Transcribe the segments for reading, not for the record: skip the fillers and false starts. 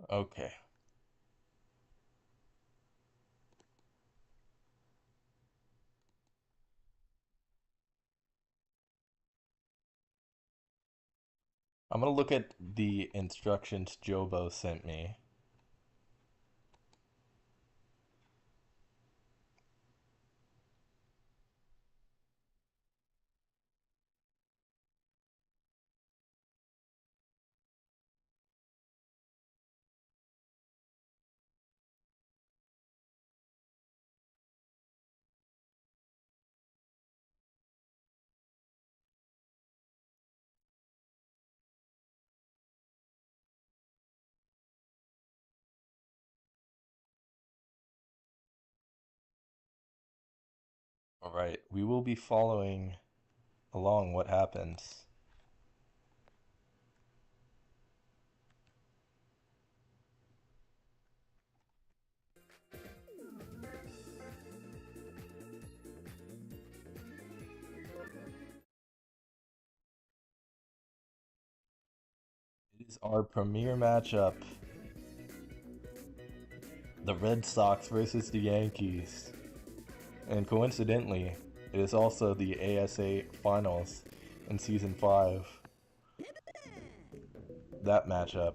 Okay. I'm gonna look at the instructions Jobo sent me. Alright, we will be following along what happens. It is our premier matchup. The Red Sox versus the Yankees. And coincidentally, it is also the ASA Finals in Season 5. That matchup.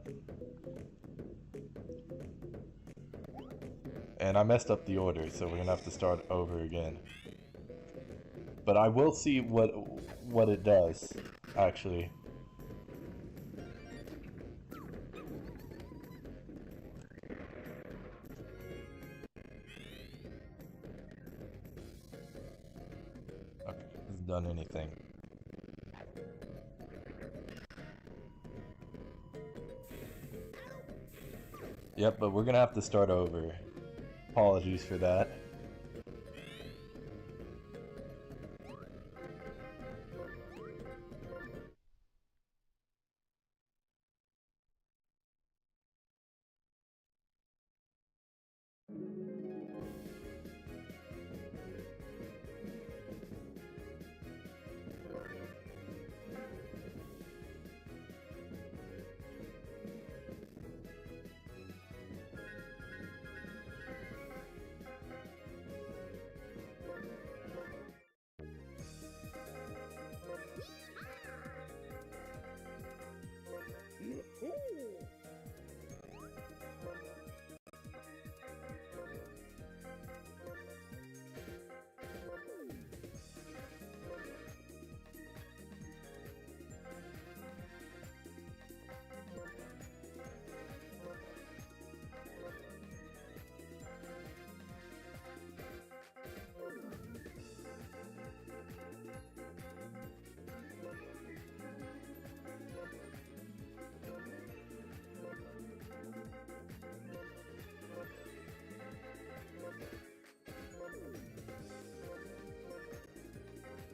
And I messed up the order, so we're gonna have to start over again. But I will see what it does, actually. Okay, hasn't done anything. Yep, but we're gonna have to start over. Apologies for that.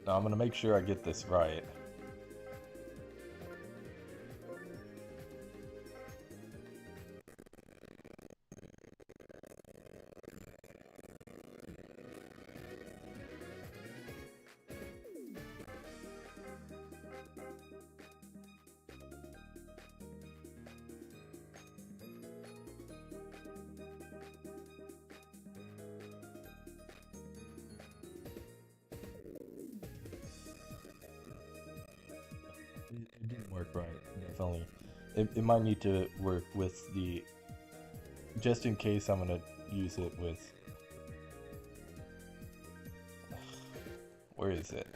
Now I'm gonna make sure I get this right. It didn't work right, definitely. It might need to work with the... Just in case I'm gonna use it with... Where is it?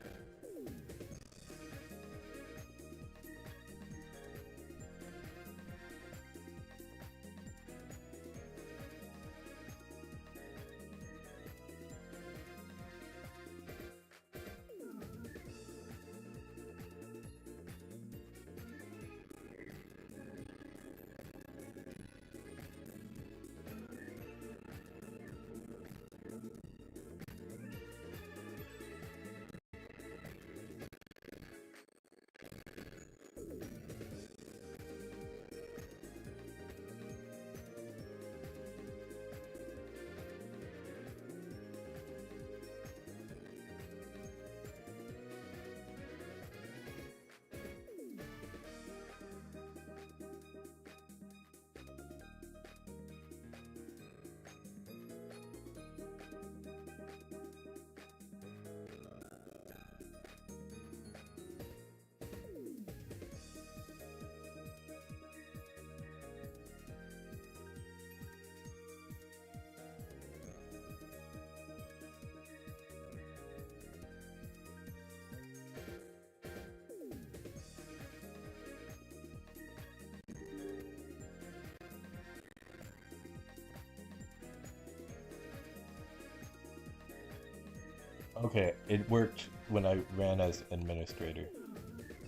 Okay, it worked when I ran as administrator.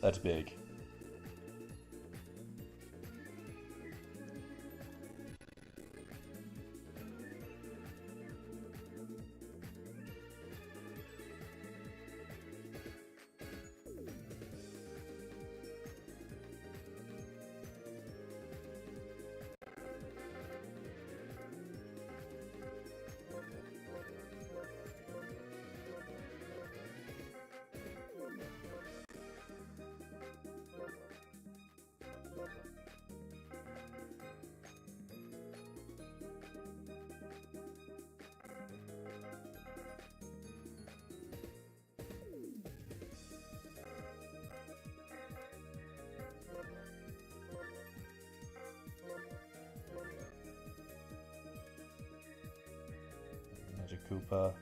That's big. Magic Koopa.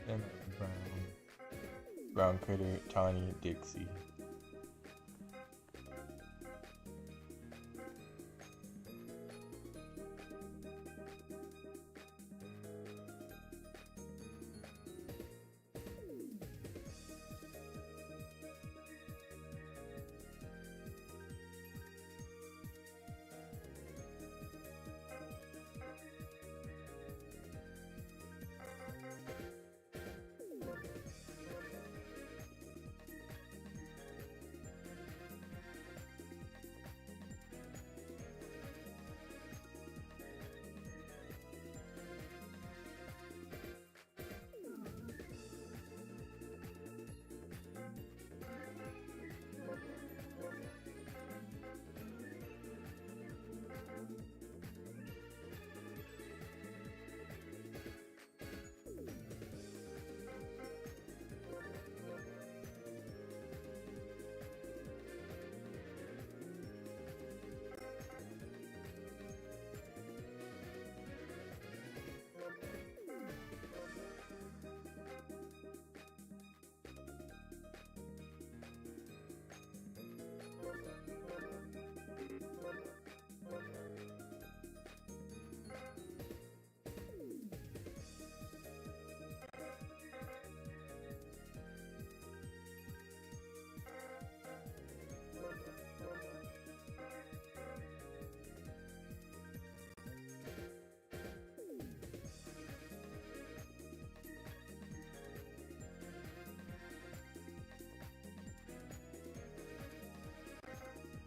And brown critter, Tiny Dixie.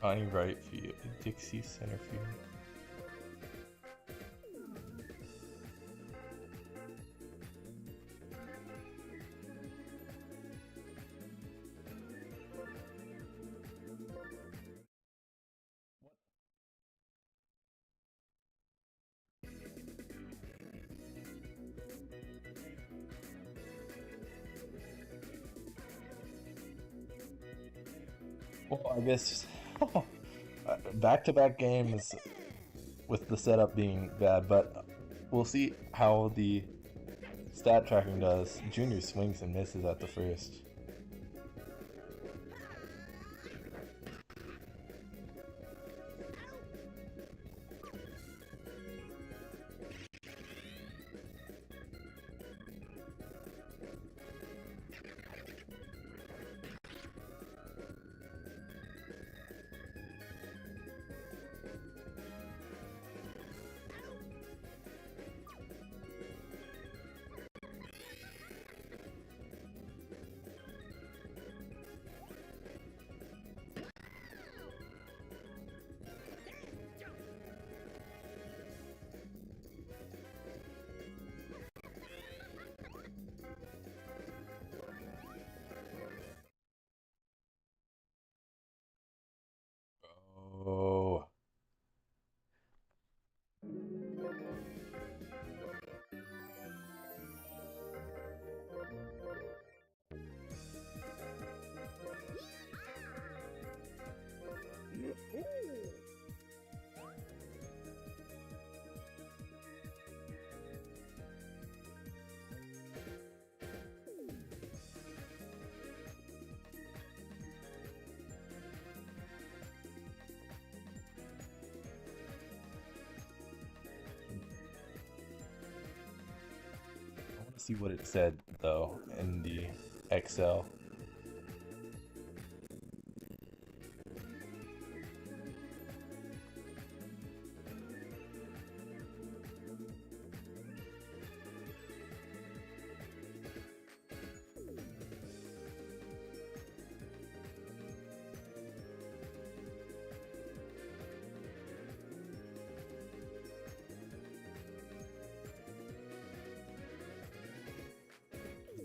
Tiny right field, Dixie center field. Well, I guess back-to-back games with the setup being bad, but we'll see how the stat tracking does. Junior swings and misses at the first. see what it said though in the Excel.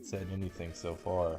Said anything so far.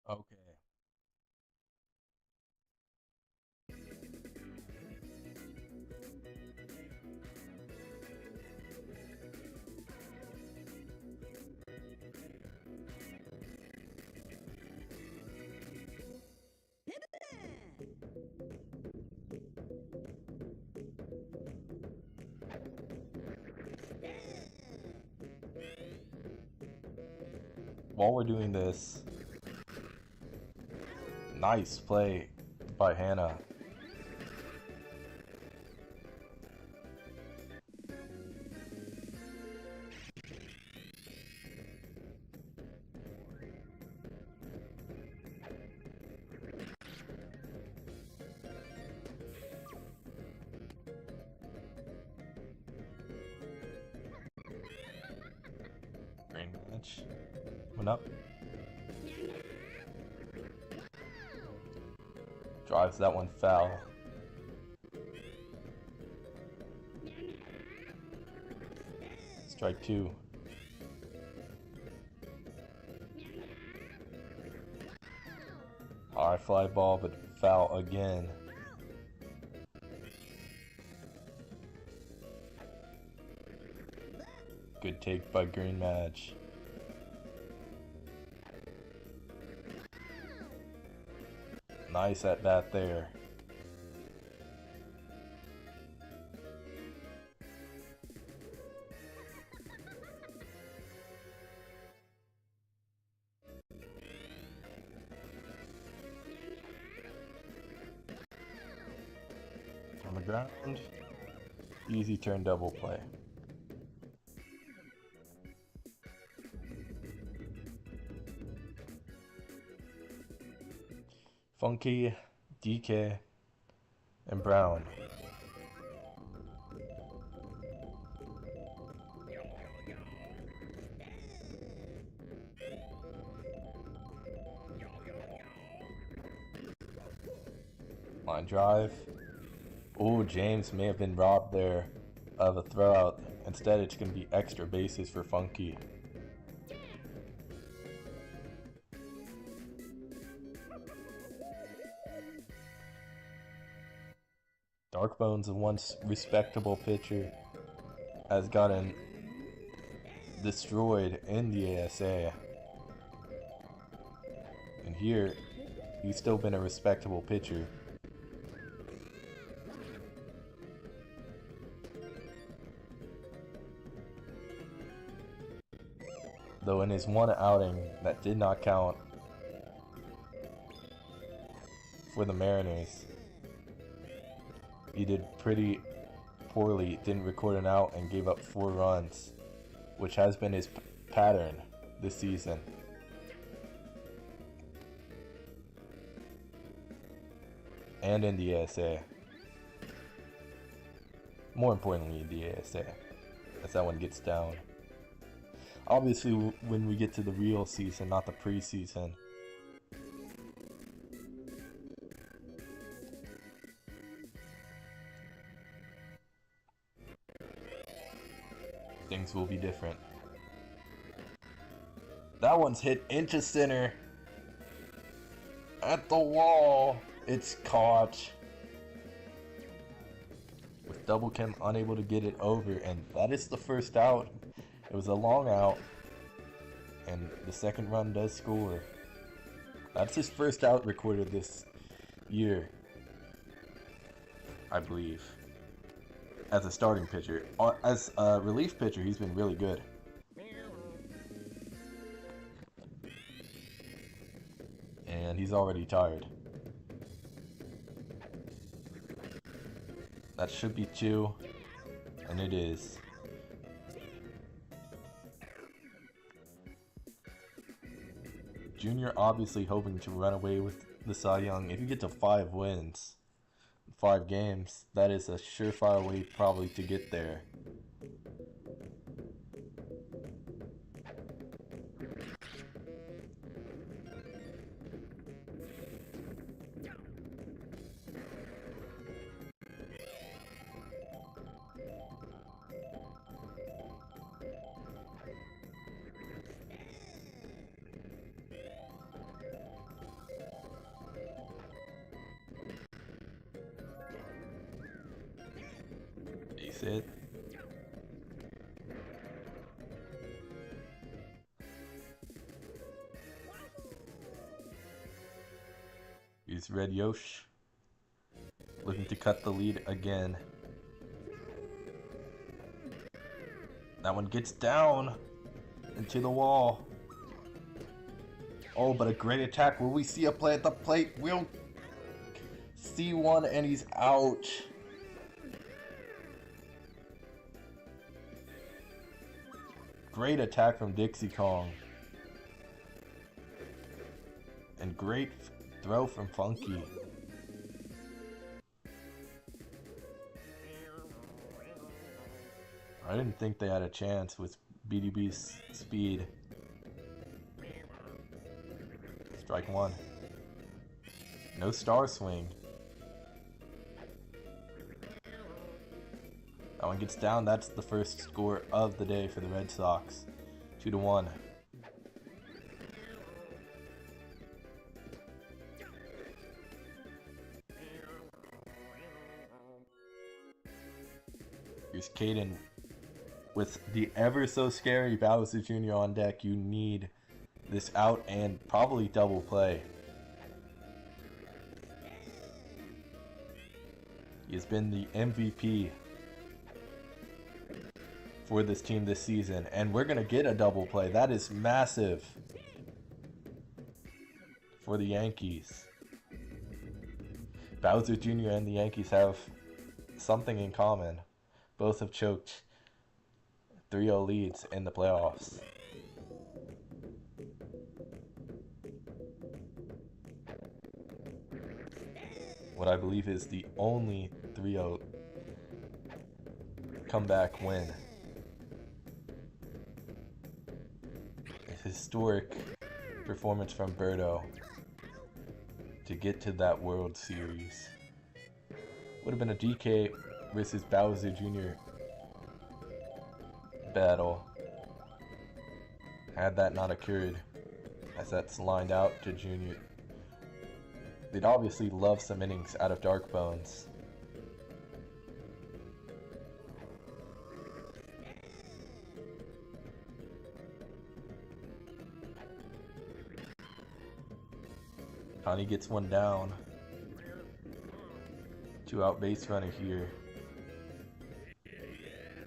Okay. While we're doing this, nice play by Hannah. Green match. Coming up. Drives that one foul. Strike two. High fly ball, but foul again. Good take by Green Match. Nice at bat there. On the ground, easy turn double play. Funky, DK, and Brown. Line drive. Oh, James may have been robbed there of a throwout. Instead, it's going to be extra bases for Funky. Darkbones, a once respectable pitcher, has gotten destroyed in the ASA. And here, he's still been a respectable pitcher. Though in his one outing, that did not count for the Mariners. He did pretty poorly, didn't record an out, and gave up 4 runs, which has been his pattern this season. And in the ASA. More importantly in the ASA, as that one gets down. Obviously, when we get to the real season, not the preseason, things will be different. That one's hit into center. At the wall. It's caught. With Double Kim unable to get it over, and that is the first out. It was a long out, and the second run does score. That's his first out recorded this year, I believe, as a starting pitcher. As a relief pitcher, he's been really good. And he's already tired. That should be 2, and it is. Junior obviously hoping to run away with the Cy Young. If you get to 5 wins, 5 games, that is a surefire way probably to get there. It. Here's Red Yosh looking to cut the lead again. That one gets down into the wall. Oh, but a great attack. Will we see a play at the plate? We'll see one, and he's out. Great attack from Dixie Kong. And great throw from Funky. I didn't think they had a chance with BDB's speed. Strike 1. No star swing. That one gets down. That's the first score of the day for the Red Sox. 2-1. Here's Caden with the ever so scary Bowser Jr. on deck. You need this out and probably double play. He has been the MVP for this team this season, and we're gonna get a double play. That is massive for the Yankees. Bowser Jr. and the Yankees have something in common. Both have choked 3-0 leads in the playoffs. What I believe is the only 3-0 comeback win. A historic performance from Birdo to get to that World Series. Would have been a DK versus Bowser Jr. battle had that not occurred, as that's lined out to Junior. They'd obviously love some innings out of Dark Bones. Connie gets one down. 2-out base runner here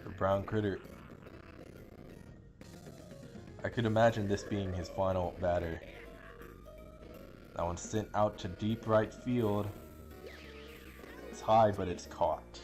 for Brown Critter. I could imagine this being his final batter. That one's sent out to deep right field. It's high, but it's caught.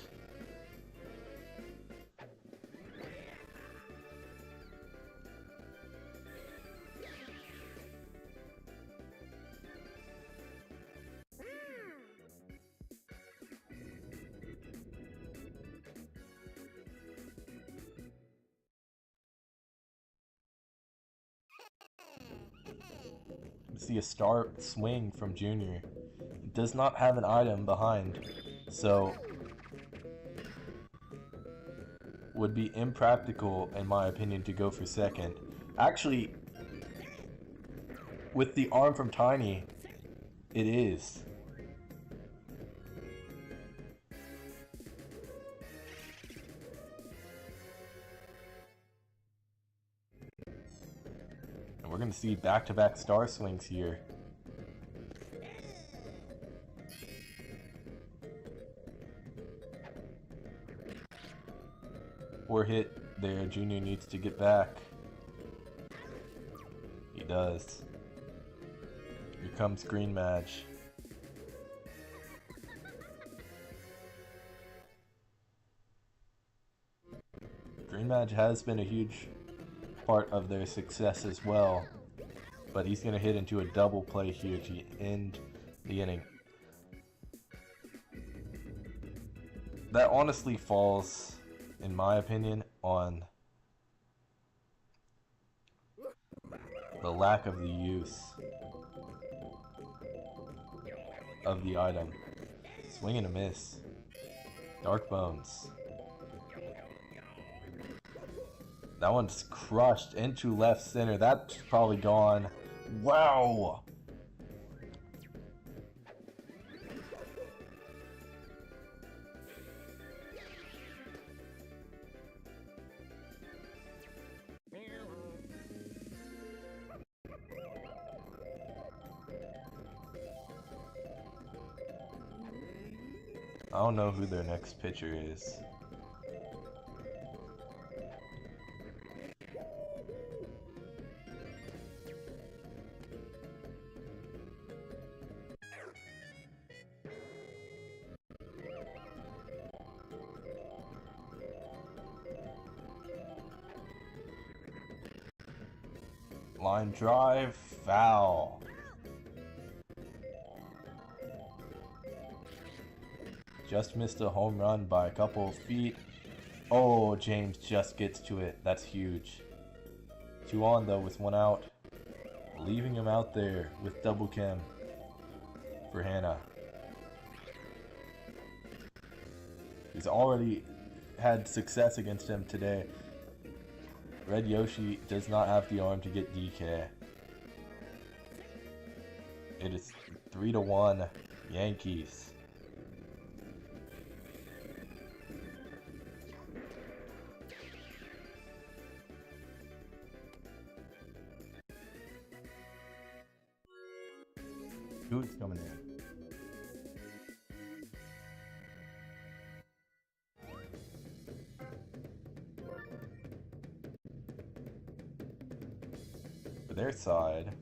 See a start swing from Junior. It does not have an item behind, so would be impractical in my opinion to go for second. Actually, with the arm from Tiny, it is. We're going to see back-to-back star swings here. Poor hit there. Junior needs to get back. He does. Here comes Green Madge. Green Madge has been a huge part of their success as well, but he's going to hit into a double play here to end the inning. That honestly falls, in my opinion, on the lack of the use of the item. Swing and a miss. Dark Bones. That one's crushed into left center. That's probably gone. Wow! I don't know who their next pitcher is. Line drive, foul. Just missed a home run by a couple of feet. Oh, James just gets to it. That's huge. 2 on though with 1 out. Leaving him out there with double chem for Hannah. He's already had success against him today. Red Yoshi does not have the arm to get DK. It is 3-1 Yankees. Who's coming in? For their side,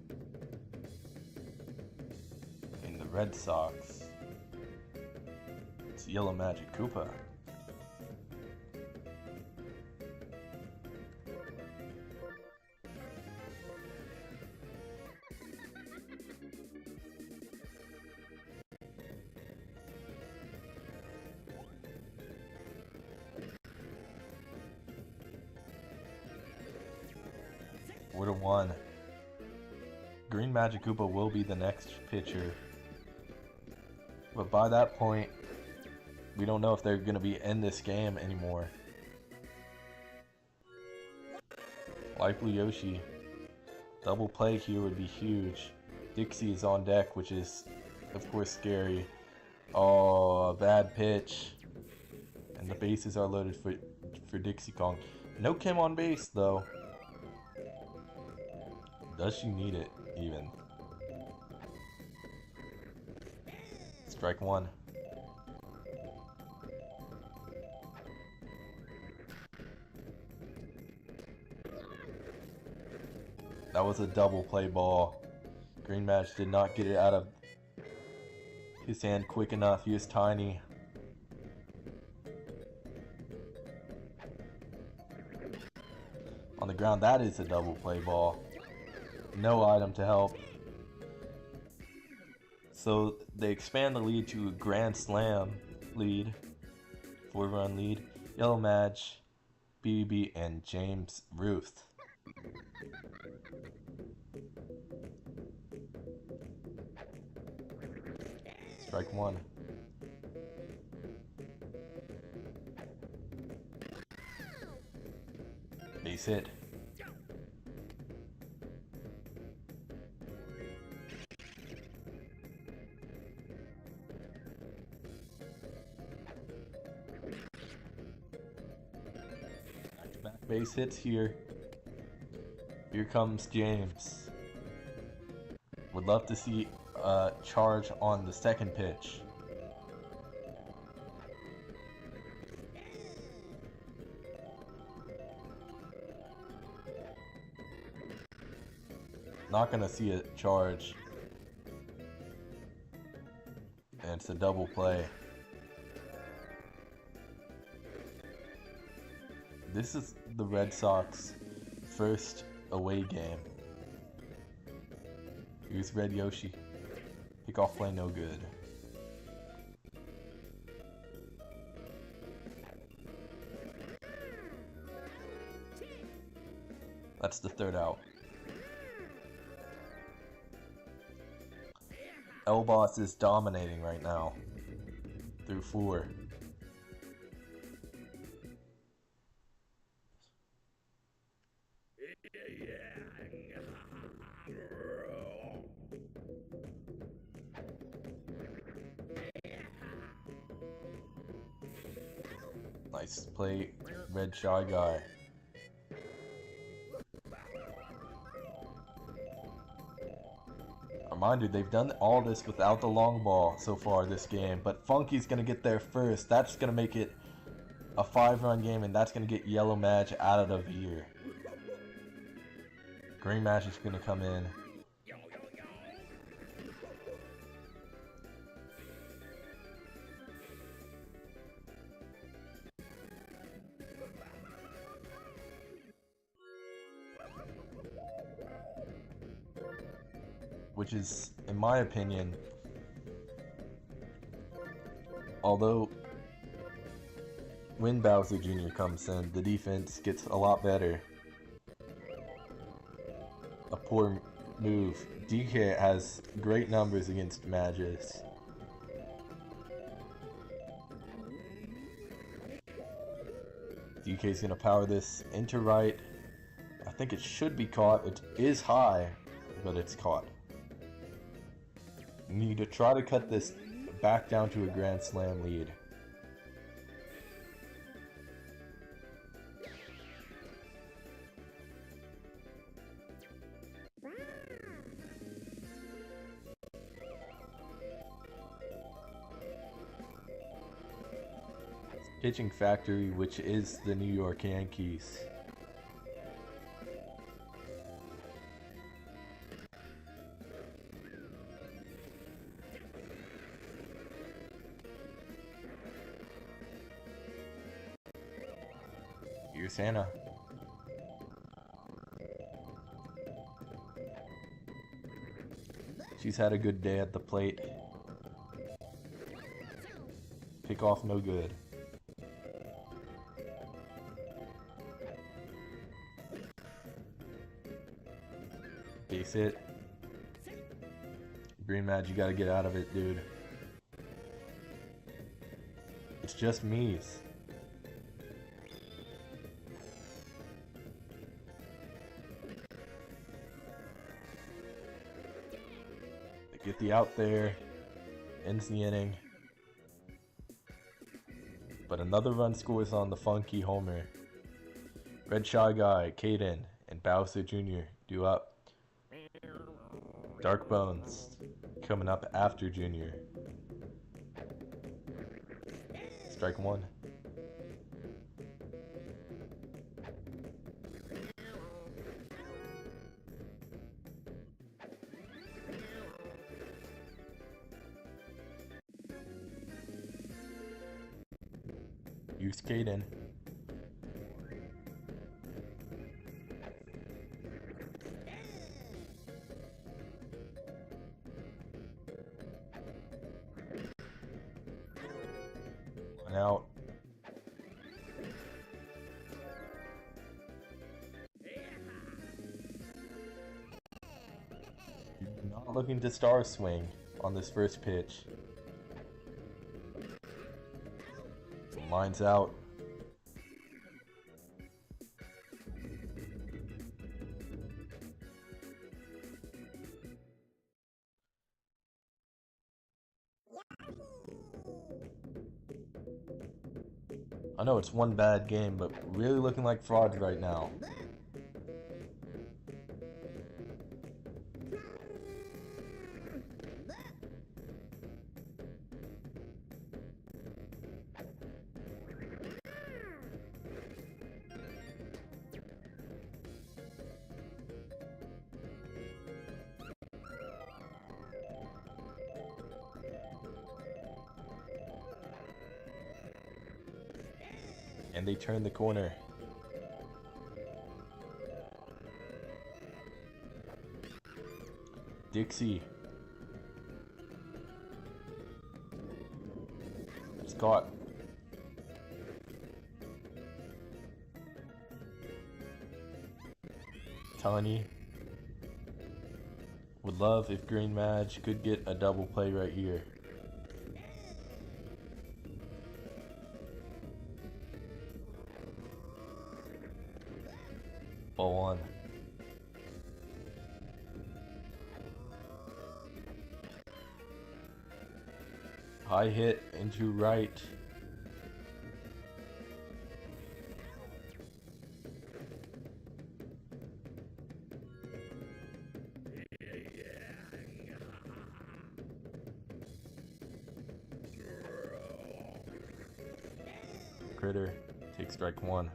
in the Red Sox, it's Yellow Magic Koopa. Would have won. Green Magic Koopa will be the next pitcher. But by that point, we don't know if they're going to be in this game anymore. Light Blue Yoshi. Double play here would be huge. Dixie is on deck, which is, of course, scary. Oh, a bad pitch. And the bases are loaded for Dixie Kong. No Kim on base, though. Does she need it, even? Strike one. That was a double play ball. Green Match did not get it out of his hand quick enough. He is tiny. On the ground, that is a double play ball. No item to help. So they expand the lead to a Grand Slam lead. 4-run lead. Yellow Madge, BB, and James Ruth. Strike one. Base hit. Back base hits here. Here comes James. Would love to see a charge on the second pitch. Not gonna see a charge. And it's a double play. This is the Red Sox first away game. Here's Red Yoshi. Kickoff play no good. That's the third out. L-Boss is dominating right now. Through 4. Nice play, Red Shy Guy. Reminder, they've done all this without the long ball so far this game, but Funky's gonna get there first. That's gonna make it a 5-run game, and that's gonna get Yellow Madge out of here. Green Madge is gonna come in. Which is, in my opinion, although when Bowser Jr. comes in, the defense gets a lot better. A poor move. DK has great numbers against Magus. DK's gonna power this into right. I think it should be caught. It is high, but it's caught. Need to try to cut this back down to a Grand Slam lead. pitching factory, which is the New York Yankees. Here's Hannah. She's had a good day at the plate. Pick off no good. Base hit. Green Mad, you gotta get out of it, dude. It's just me's. Get the out there. Ends the inning. But another run scores on the funky homer. Red Shy Guy, Caden, and Bowser Jr. due up. Dark Bones coming up after Junior. Strike one. Use Caden. One out. Not looking to star swing on this first pitch. Lines out. I know it's one bad game, but really looking like frauds right now. And they turn the corner. Dixie. It's caught. Tony. Would love if Green Madge could get a double play right here. Ball one. High hit into right. Critter, take strike one.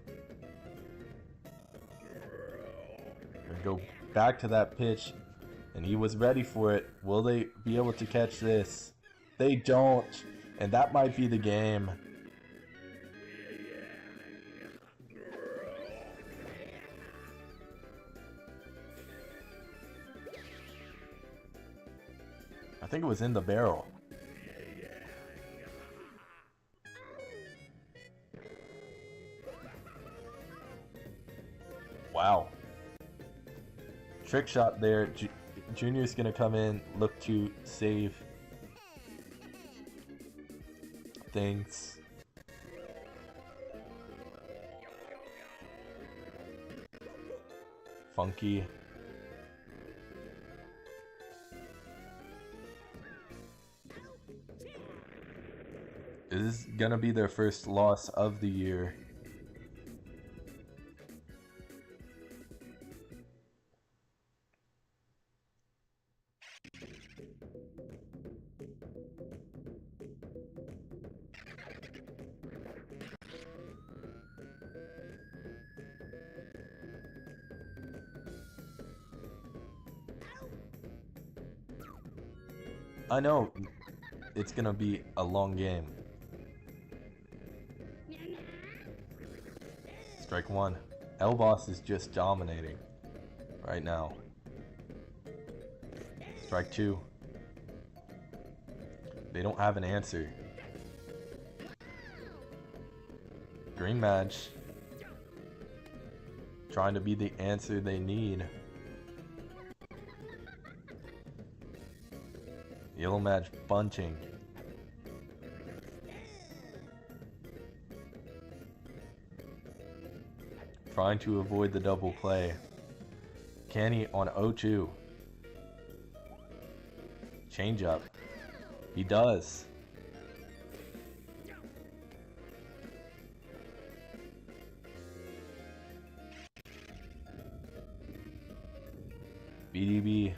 Go back to that pitch, and he was ready for it. Will they be able to catch this? They don't, and that might be the game. I think it was in the barrel. Wow. Trick shot there. Junior's gonna come in, look to save things. Funky. This is gonna be their first loss of the year. I know it's gonna be a long game. Strike one. L-Boss is just dominating right now. Strike two. They don't have an answer. Green Madge trying to be the answer they need. Yellow Madge bunching. Trying to avoid the double play. Canny on 0-2. Change up. He does. BDB.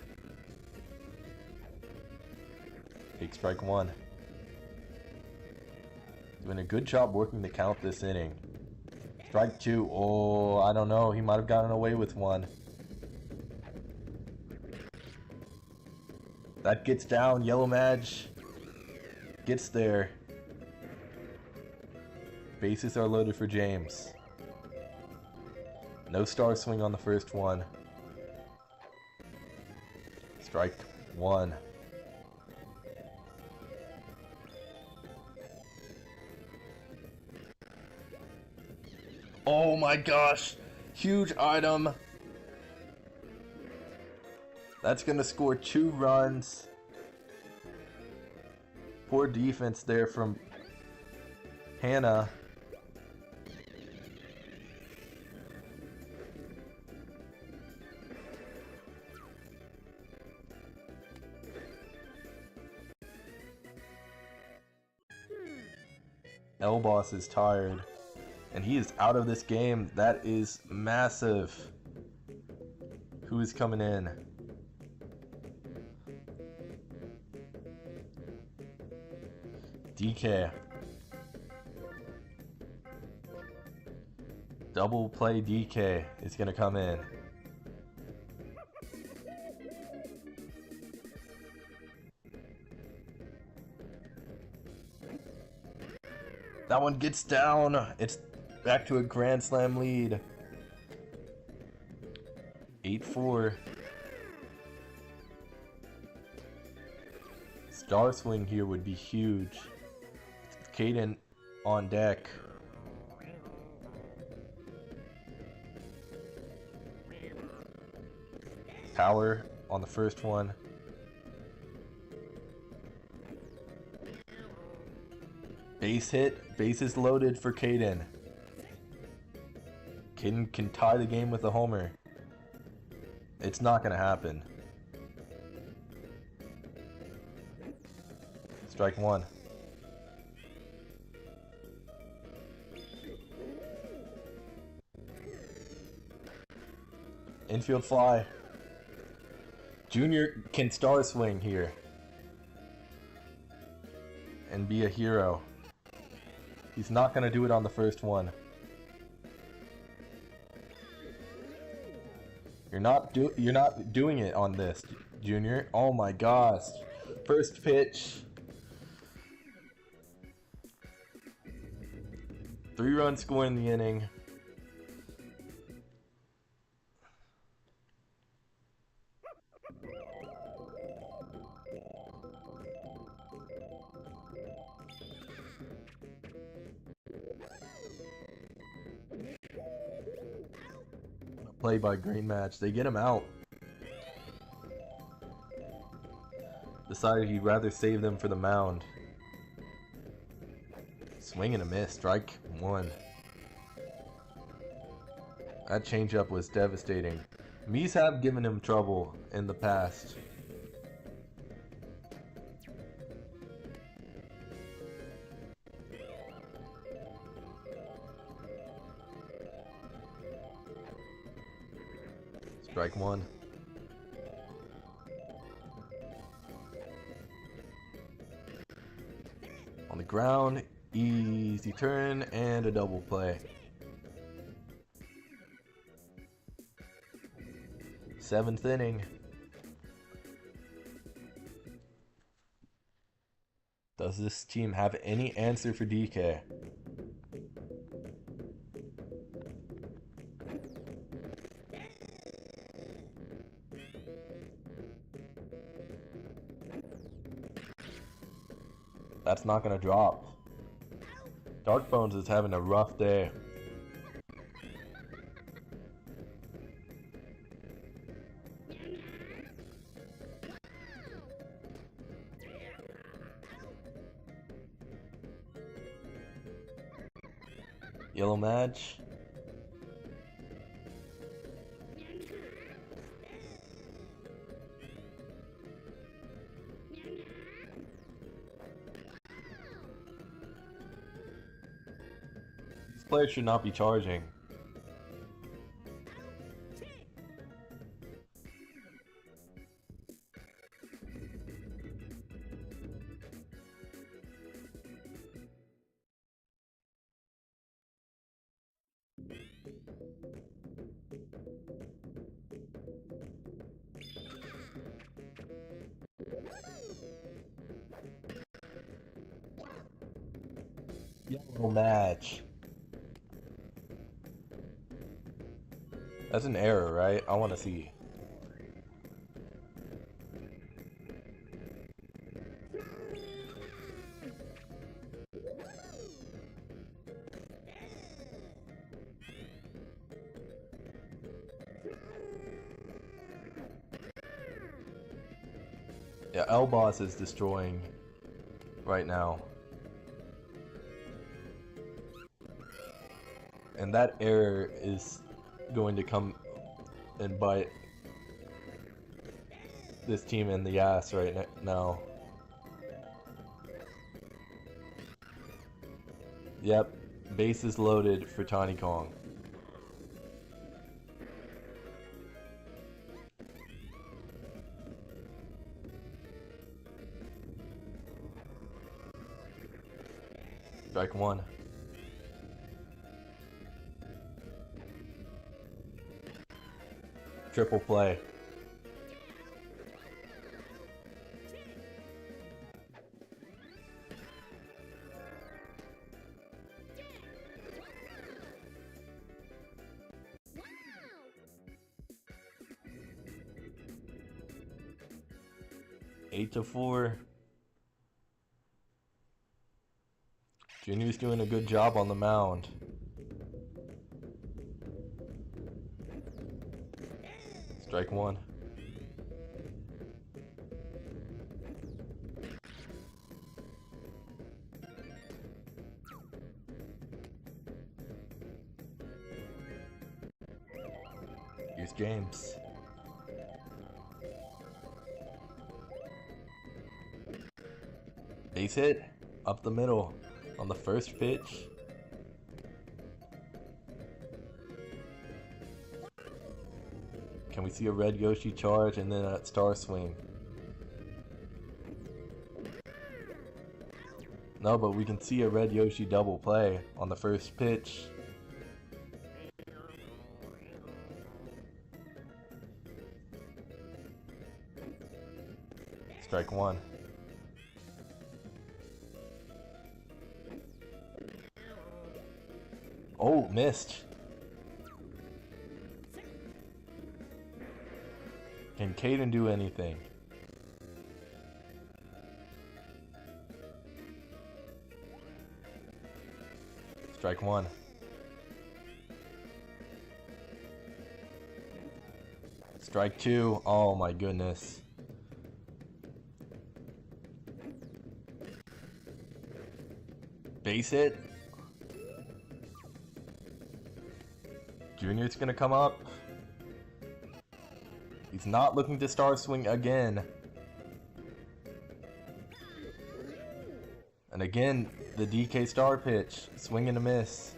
Take strike one. Doing a good job working the count this inning. Strike two. Oh, I don't know. He might have gotten away with one. That gets down. Yellow Madge gets there. Bases are loaded for James. No star swing on the first one. Strike one. Oh my gosh! Huge item! That's gonna score 2 runs. Poor defense there from Hannah. L-Boss is tired. And he is out of this game. That is massive. Who is coming in? DK. Double play DK is going to come in. That one gets down. It's back to a Grand Slam lead. 8-4. Star swing here would be huge. Caden on deck. Power on the first one. Base hit. Bases loaded for Caden. Caden can tie the game with a homer. It's not going to happen. Strike one. Infield fly. Junior can star swing here and be a hero. He's not going to do it on the first one. You're not doing it on this, Junior. Oh my gosh. First pitch. 3-run score in the inning. Play by Green Match. They get him out. Decided he'd rather save them for the mound. Swing and a miss. Strike one. That changeup was devastating. Mies have given him trouble in the past. Strike one. On the ground, easy turn, and a double play. 7th inning. Does this team have any answer for DK? That's not gonna drop. Dark Bones is having a rough day. Yellow match. These players should not be charging. Yellow match. That's an error, right? I want to see. Yeah, L-Boss is destroying right now. And that error is going to come and bite this team in the ass right now. Yep, base is loaded for Tiny Kong. Strike one. Triple play. Wow. 8-4. Junior's doing a good job on the mound. Strike one. Here's James. Base hit up the middle on the first pitch. Can we see a red Yoshi charge and then a star swing? No, but we can see a red Yoshi double play on the first pitch. Strike one. Oh, missed. Can Caden do anything? Strike one. Strike two. Oh my goodness. Base hit. Junior's gonna come up. He's not looking to star swing again. And again, the DK star pitch. Swing and a miss.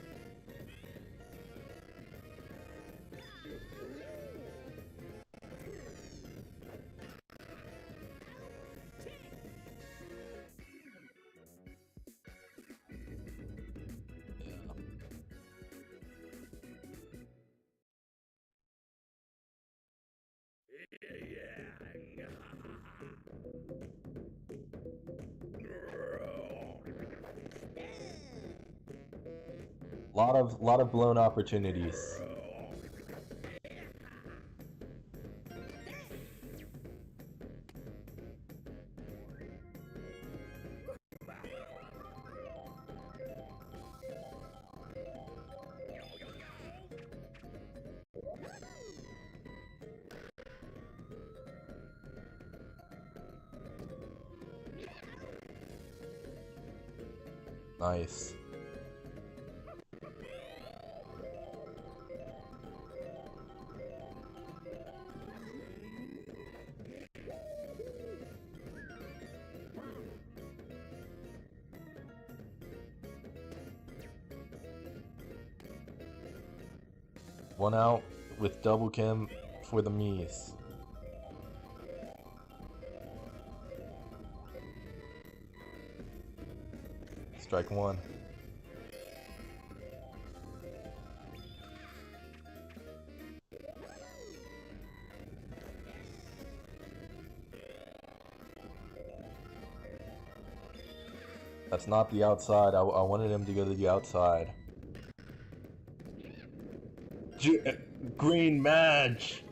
Lot of blown opportunities. Nice. One out with double Kim for the Mies. Strike one. That's not the outside. I wanted him to go to the outside. Green match!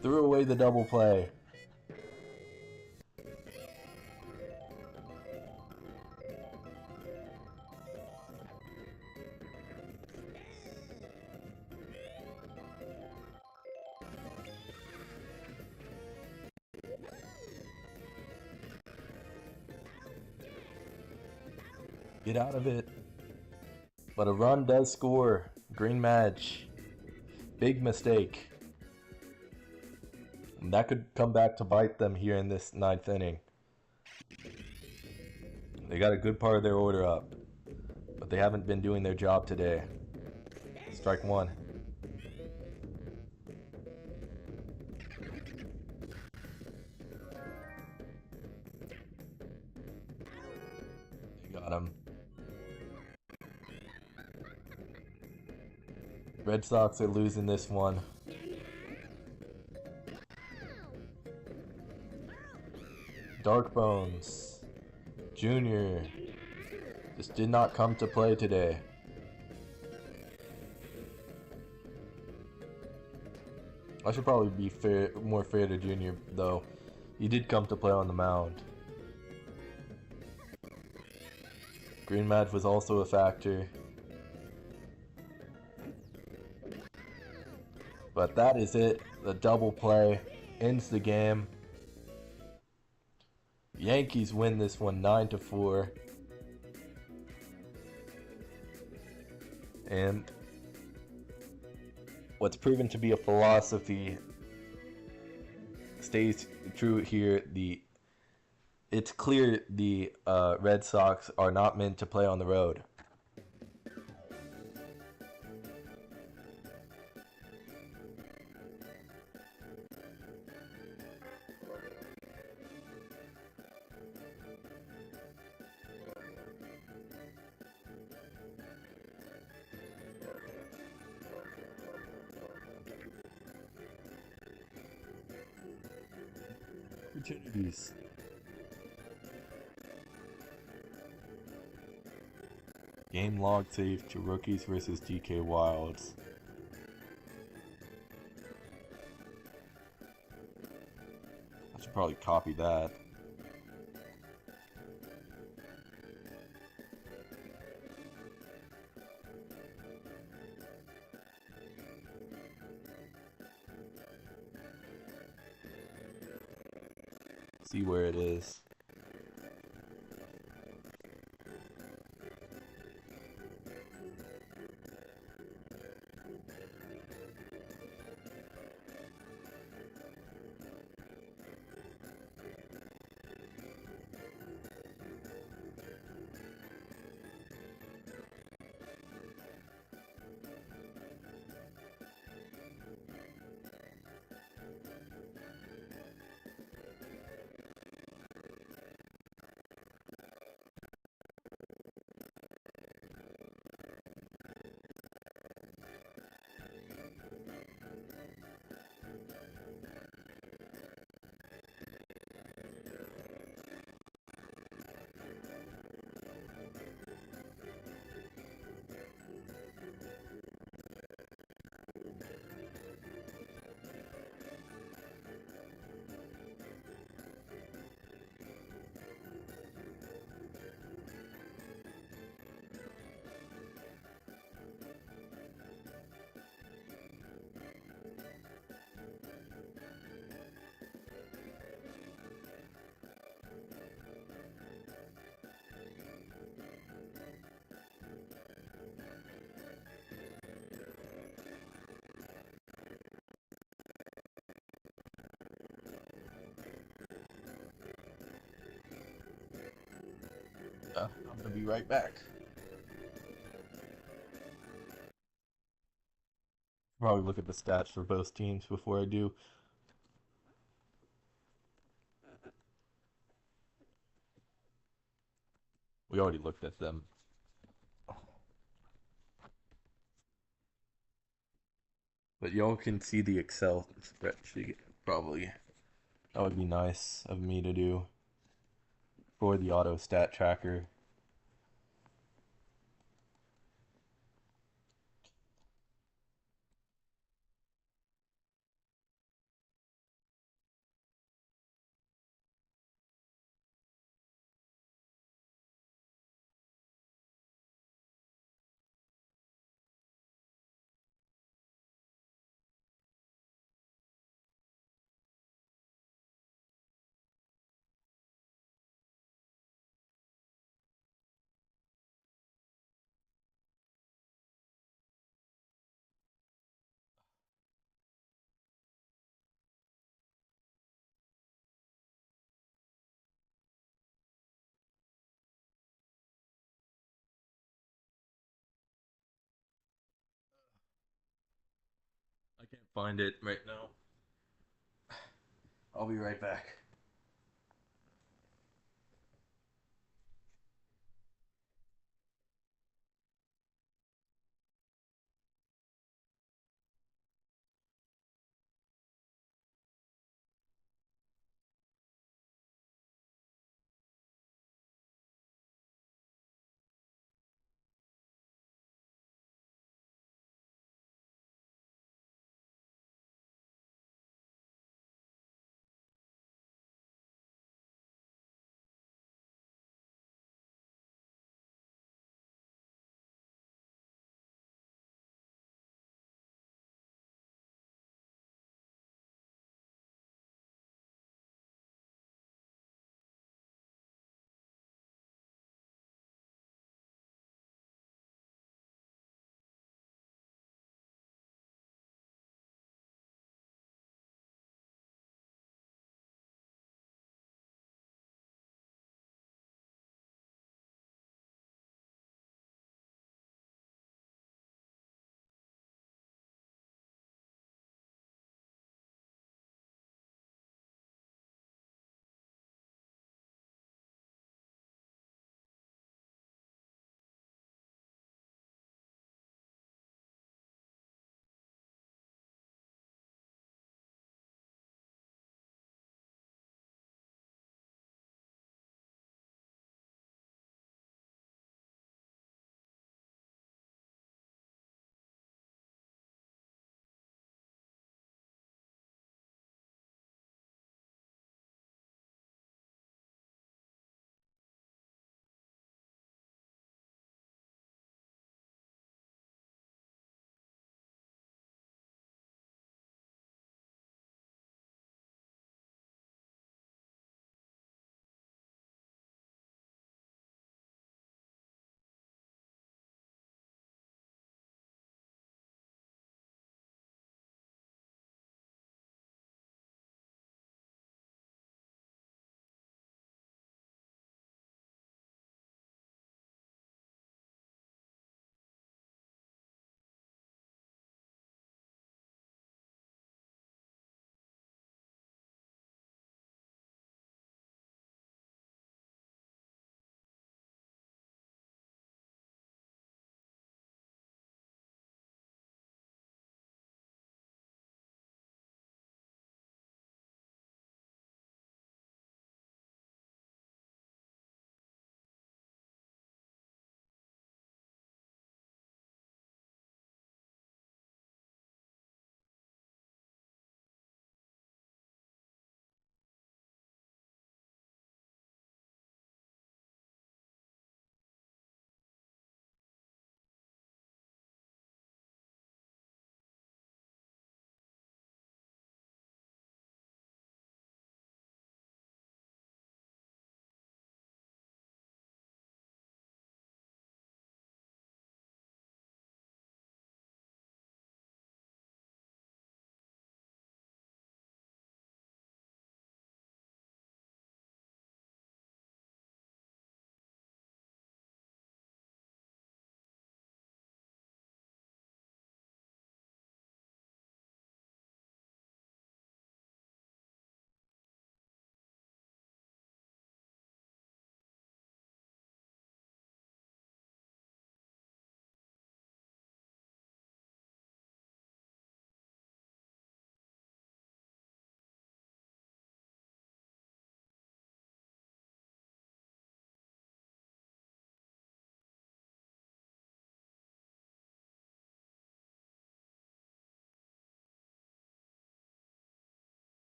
Threw away the double play. Get out of it. But a run does score. Green match. Big mistake. And that could come back to bite them here in this 9th inning. They got a good part of their order up, but they haven't been doing their job today. Strike one. They got him. Red Sox are losing this one. Dark Bones Jr. just did not come to play today. I should probably be more fair to Jr. though. He did come to play on the mound. Green match was also a factor. But that is it. The double play ends the game. Yankees win this one 9-4. And what's proven to be a philosophy stays true here. It's clear the Red Sox are not meant to play on the road. Opportunities. Game log saved to rookies versus DK Wilds. I should probably copy that. See where it is. I'll be right back. Probably look at the stats for both teams before I do. We already looked at them. But y'all can see the Excel spreadsheet, probably. That would be nice of me to do for the auto stat tracker. I can't find it right now. I'll be right back.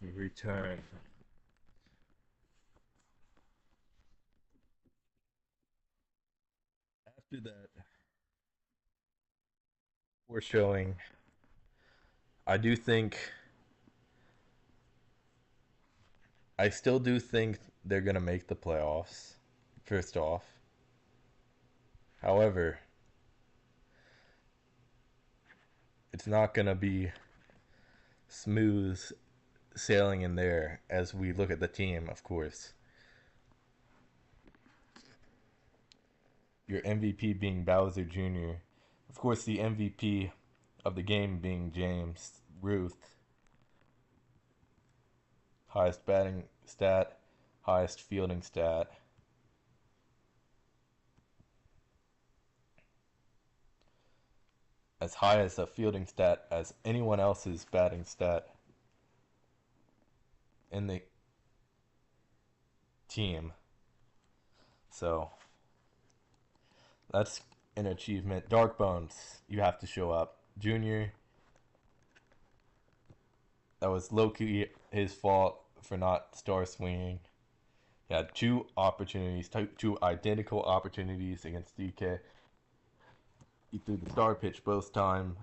have returned. After that, we're showing. I do think. I still do think they're gonna make the playoffs. First off, however, it's not gonna be smooth sailing in there as we look at the team. Of course, your MVP being Bowser Jr. Of course, the MVP of the game being James Ruth. Highest batting stat, highest fielding stat. As high as a fielding stat as anyone else's batting stat in the team. So that's an achievement. Dark Bones, you have to show up. Junior, that was low key his fault for not star swinging. He had two opportunities, two identical opportunities against DK. He threw the star pitch both times,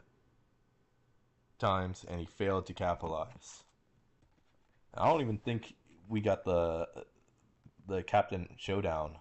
and he failed to capitalize. I don't even think we got the captain showdown.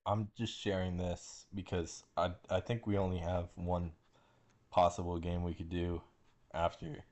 I'm just sharing this because I think we only have one possible game we could do after.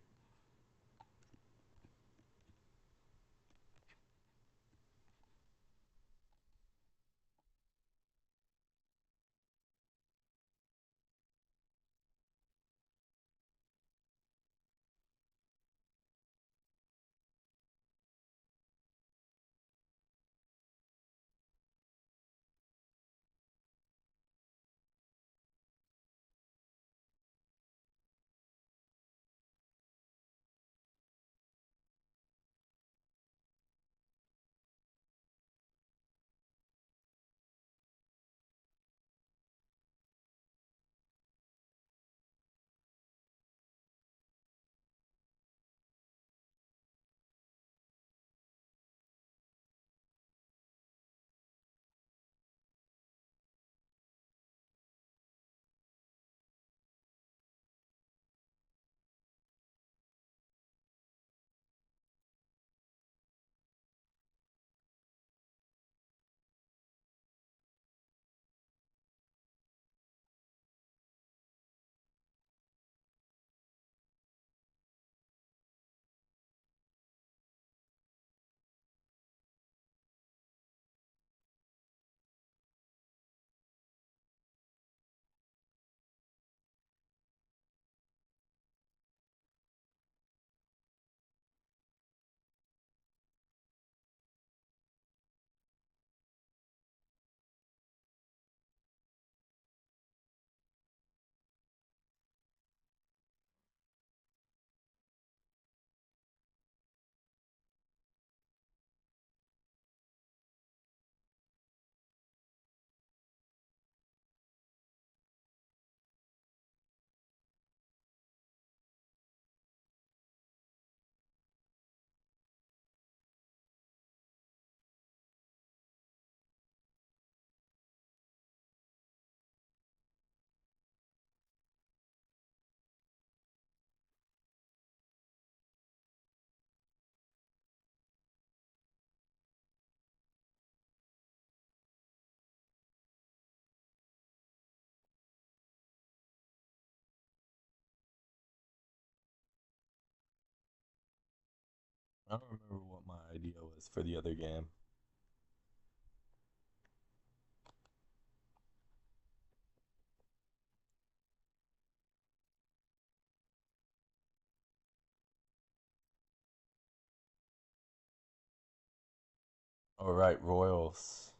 I don't remember what my idea was for the other game. All right, Royals.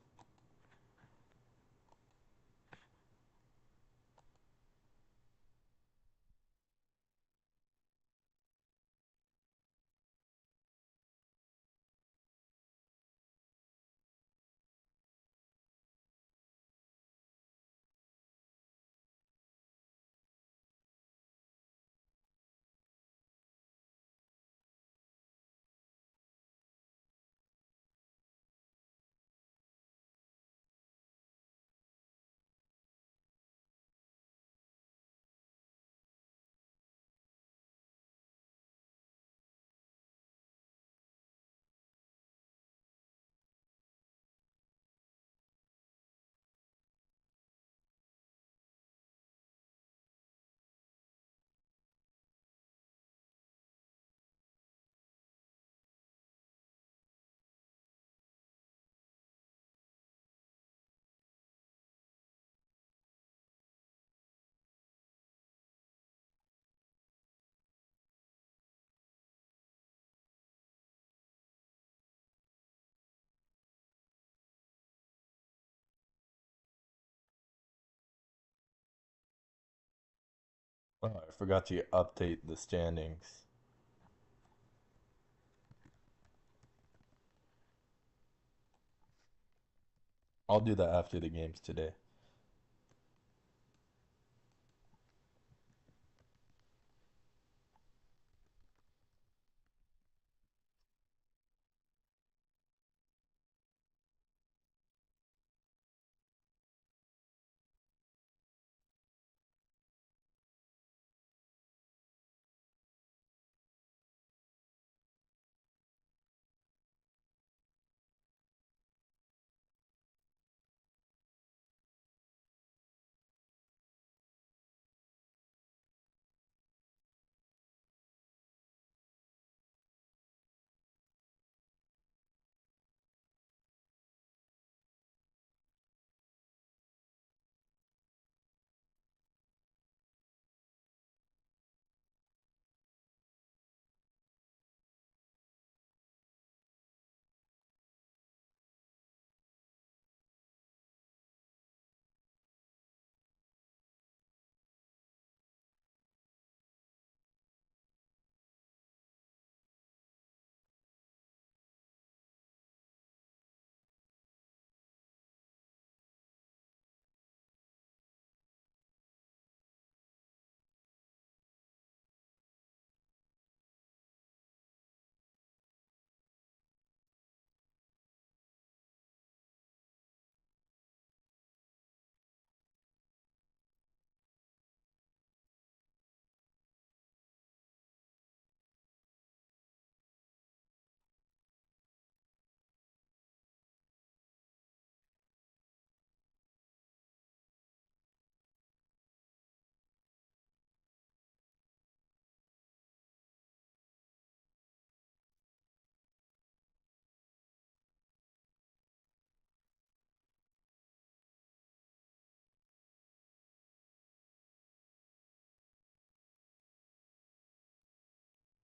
Oh, I forgot to update the standings. I'll do that after the games today.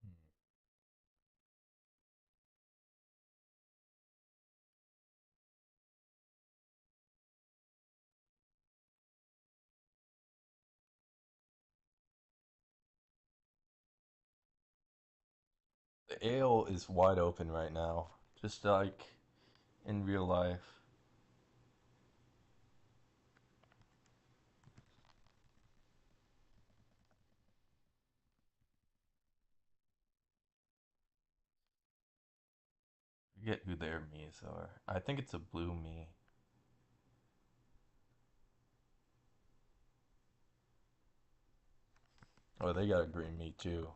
Hmm. The ale is wide open right now, just like in real life. I forget who their Miis are. I think it's a blue me. Oh, they got a green me too.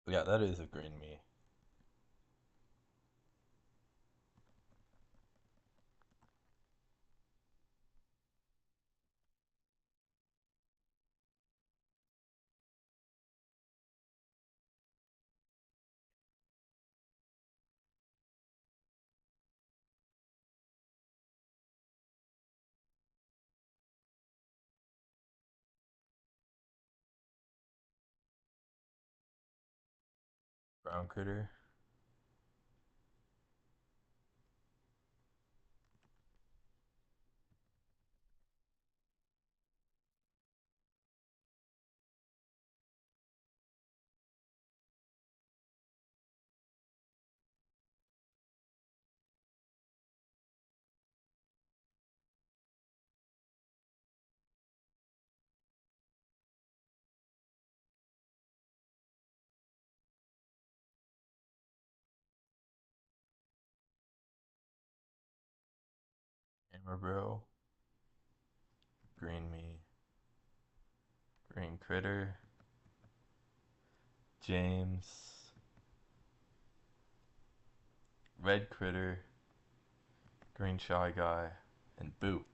Yeah, that is a green me. Brown critter. Hammer bro. Green me. Green critter. James. Red critter. Green shy guy. And Boo.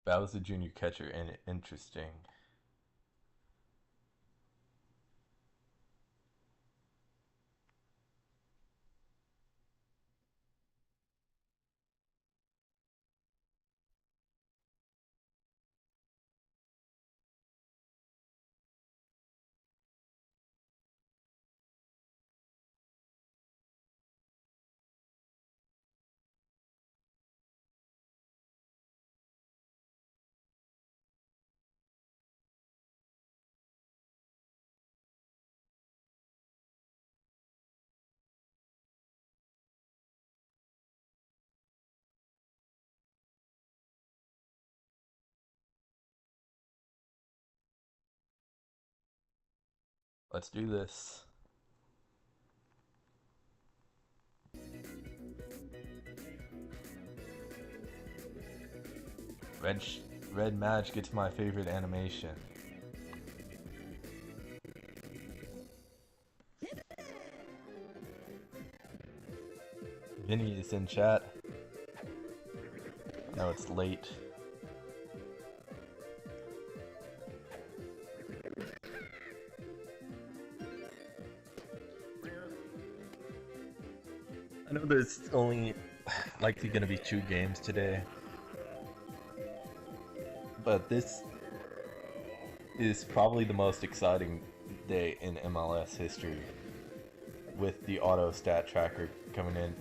That was the junior catcher and interesting. Let's do this. Red, Red Madge gets my favorite animation. Vinny is in chat. I know it's late. I know there's only likely going to be 2 games today, but this is probably the most exciting day in MLS history with the Autostattracker coming in.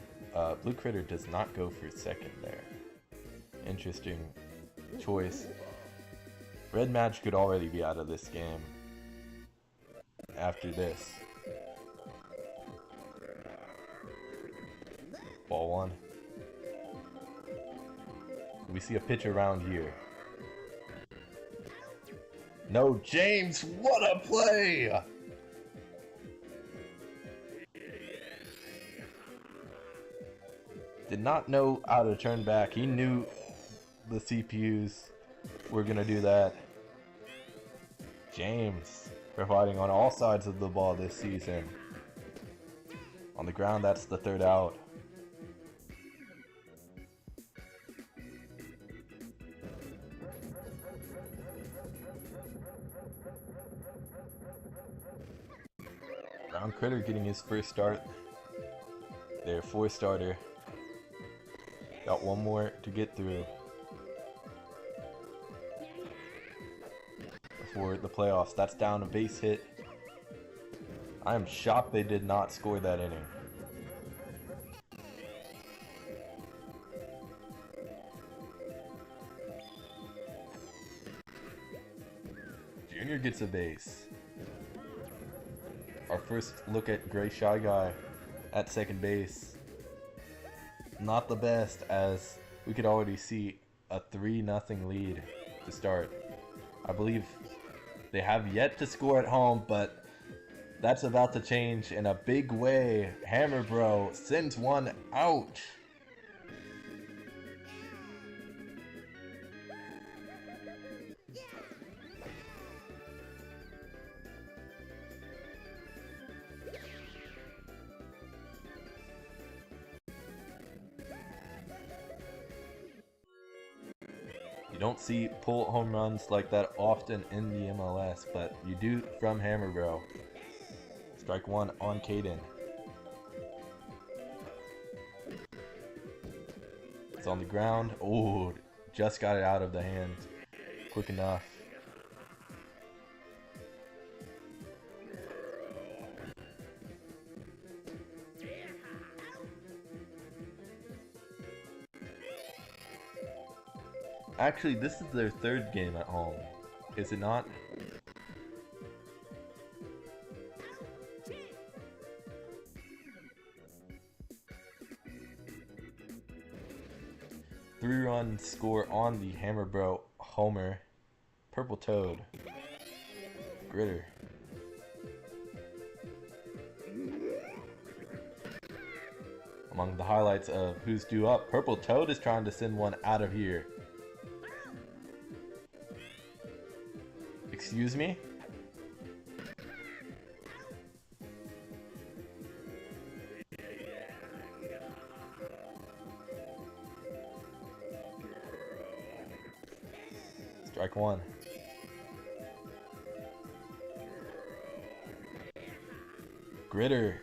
Blue Critter does not go for second there. Interesting choice. Red Madge could already be out of this game after this. Ball 1. We see a pitch around here. No, James, what a play! Did not know how to turn back. He knew the CPUs were gonna do that. James, providing on all sides of the ball this season. On the ground, that's the 3rd out. Brown Critter getting his first start. Their 4th starter. Got 1 more to get through before the playoffs. That's down a base hit. I am shocked they did not score that inning. Junior gets a base. Our first look at Gray Shy Guy at second base. Not the best, as we could already see a 3-0 lead to start. I believe they have yet to score at home, but that's about to change in a big way. Hammer Bro sends one out. You don't see pull home runs like that often in the MLS, but you do from Hammer Bro. Strike one on Caden. It's on the ground. Oh, just got it out of the hand quick enough. Actually, this is their third game at home, is it not? Three-run score on the Hammer Bro homer. Purple Toad. Gritter. Among the highlights of who's due up, Purple Toad is trying to send one out of here. Excuse me? Strike one. Gritter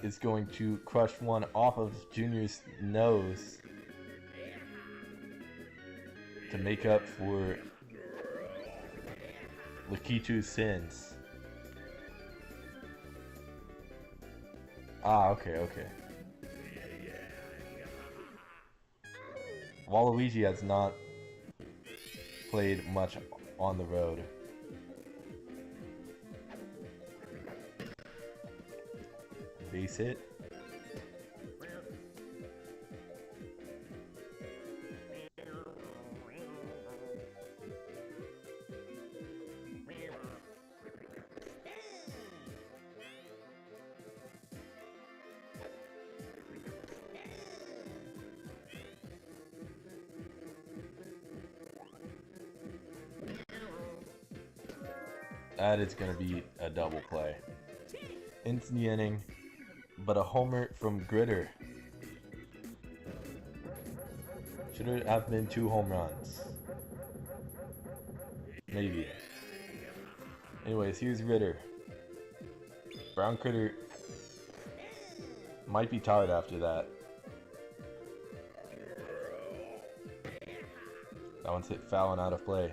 is going to crush one off of Junior's nose to make up for Lakitu's sins. Ah, okay. Waluigi has not played much on the road. Base hit. That is going to be a double play. Into the inning, but a homer from Gritter. Should it have been 2 home runs? Maybe. Anyways, here's Ritter. Brown Critter might be tired after that. That one's hit foul and out of play.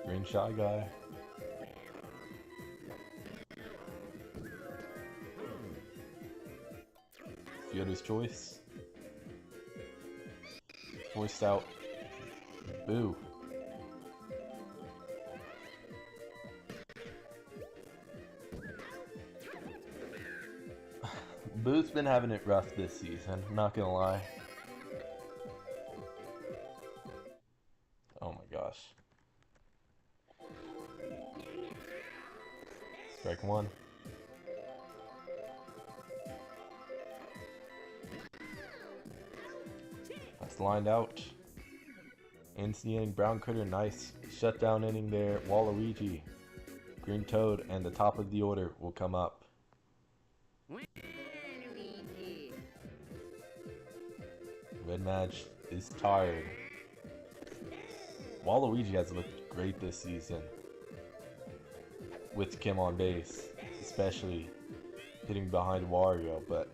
Green Shy Guy. Fielder's choice. Voiced out. Boo. Boo's been having it rough this season, not gonna lie. Oh my gosh. Strike one. That's lined out. Inning, Brown Critter, nice shutdown inning there. Waluigi, Green Toad, and the top of the order will come up. Red Match is tired. Waluigi has looked great this season with Kim on base, especially hitting behind Wario, but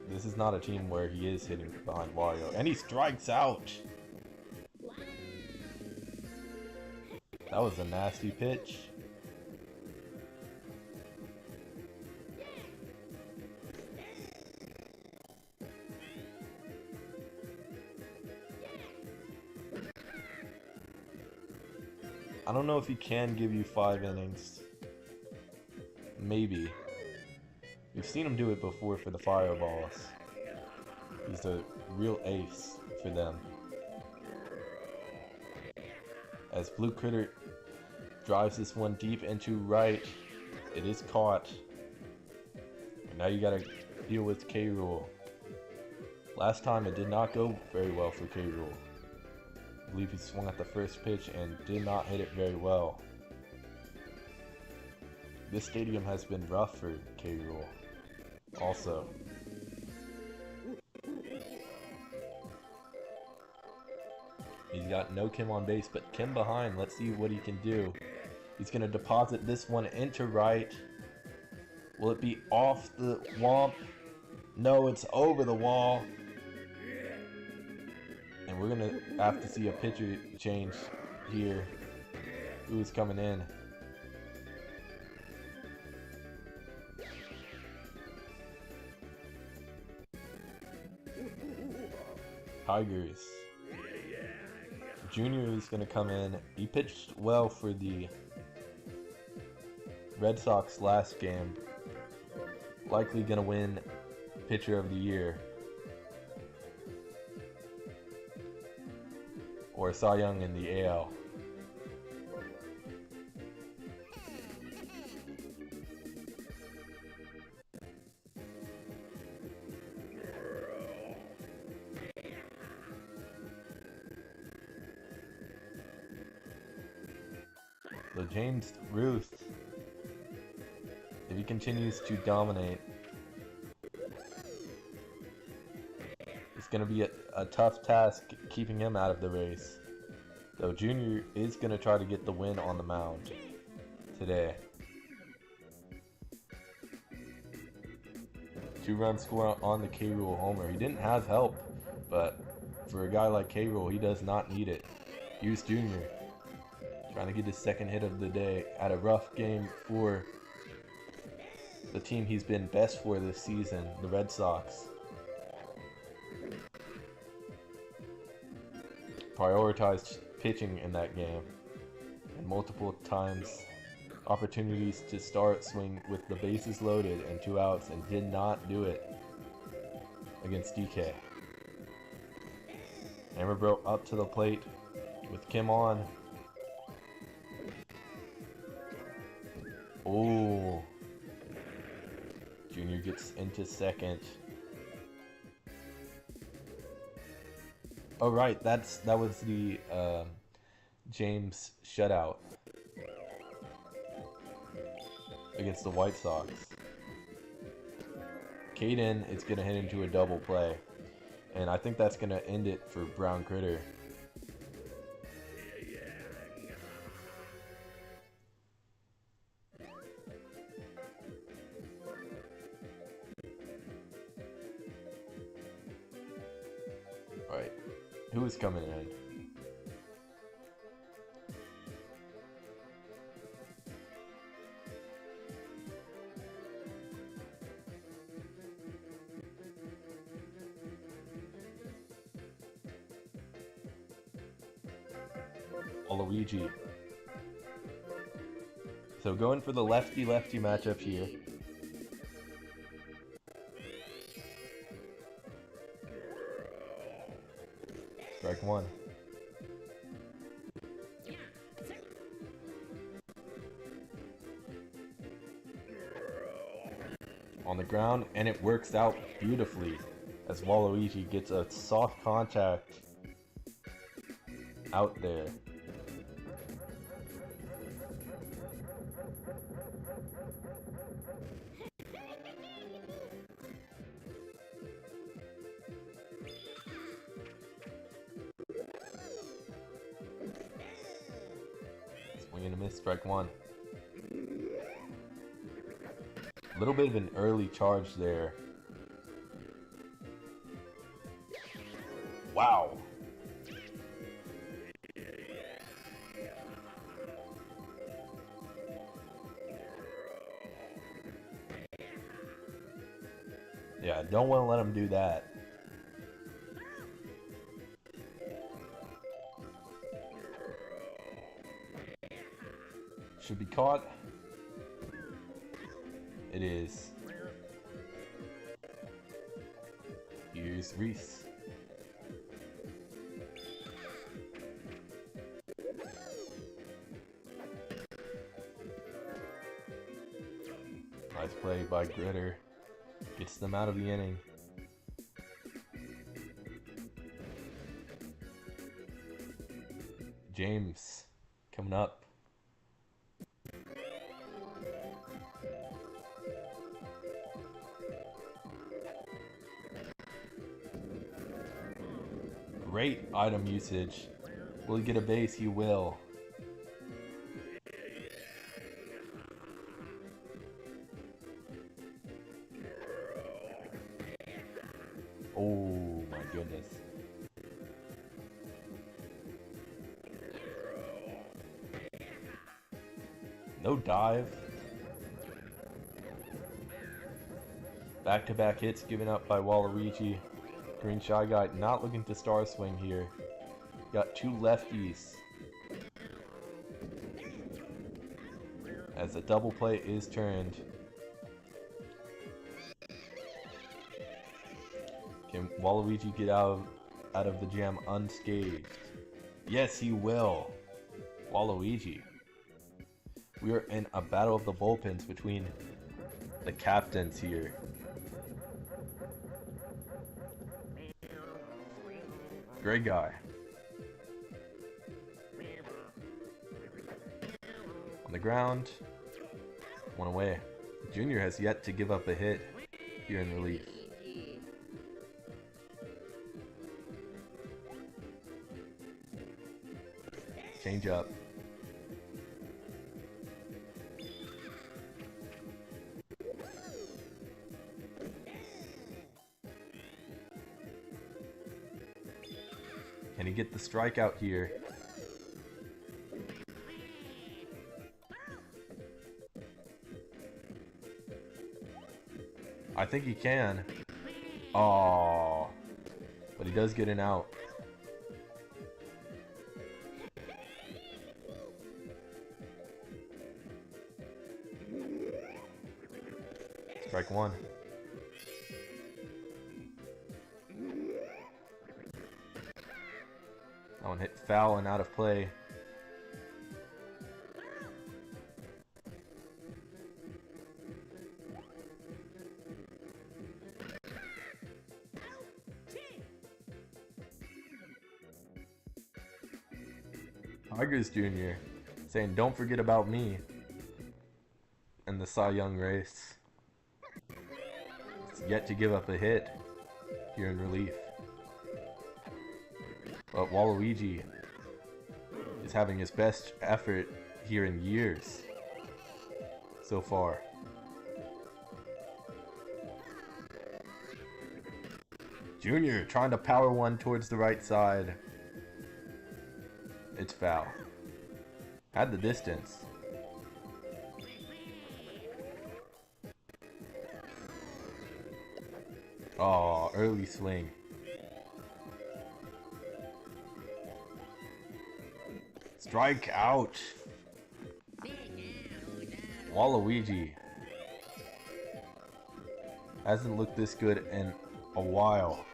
this is not a team where he is hitting behind Wario. And he strikes out! That was a nasty pitch. don't know if he can give you 5 innings. Maybe. We've seen him do it before for the Fireballs. He's a real ace for them. As Blue Critter drives this one deep into right, it is caught. And now you gotta deal with K-Rool. Last time it did not go very well for K-Rool. I believe he swung at the first pitch and did not hit it very well. This stadium has been rough for K-Rool also. He's got no Kim on base, but Kim behind. Let's see what he can do. He's going to deposit this one into right. Will it be off the womp? No, it's over the wall. And we're going to have to see a pitcher change here. Who's coming in? Tigers. Junior is going to come in. He pitched well for the Red Sox last game. Likely going to win Pitcher of the Year. Or Cy Young in the AL. So James Ruth, if he continues to dominate, it's going to be a tough task keeping him out of the race. Though Junior is going to try to get the win on the mound today. 2-run score on the K-Rool homer. He didn't have help, but for a guy like K-Rool, he does not need it. Here's Junior, trying to get his second hit of the day at a rough game for the team he's been best for this season, the Red Sox. Prioritized pitching in that game, and multiple times opportunities to start swing with the bases loaded and 2 outs, and did not do it against DK. Hammerbro up to the plate with Kim on. Oh, Junior gets into second. Oh right, that was the James shutout against the White Sox. Caden is gonna hit into a double play, and I think that's gonna end it for Brown Critter. Alright, who is coming in? Luigi. So going for the lefty-lefty matchup here. Strike one. On the ground, and it works out beautifully as Waluigi gets a soft contact out there. Swing and a miss, strike one. A little bit of an early charge there. Wow. Yeah, don't want to let him do that. should be caught. It is. Here's Reese. Nice play by Gritter. Gets them out of the inning. James coming up. Great item usage. Will he get a base? He will. Oh my goodness. No dive. Back-to-back hits given up by Waluigi. Green Shy Guy not looking to star swing here. Got two lefties. As a double play is turned. Can Waluigi get out of the jam unscathed? Yes, he will. Waluigi. We are in a battle of the bullpens between the captains here. Great guy. On the ground. One away. Junior has yet to give up a hit here in relief. Change up. Can he get the strikeout here? I think he can. Oh, but he does get an out. Strike one. That one hit foul and out of play. Tigers Jr. saying, "Don't forget about me," in the Cy Young race. It's yet to give up a hit here in relief. But Waluigi is having his best effort here in years so far. Junior trying to power one towards the right side. It's foul. Had the distance. Oh, early swing. Strike out. Waluigi hasn't looked this good in a while.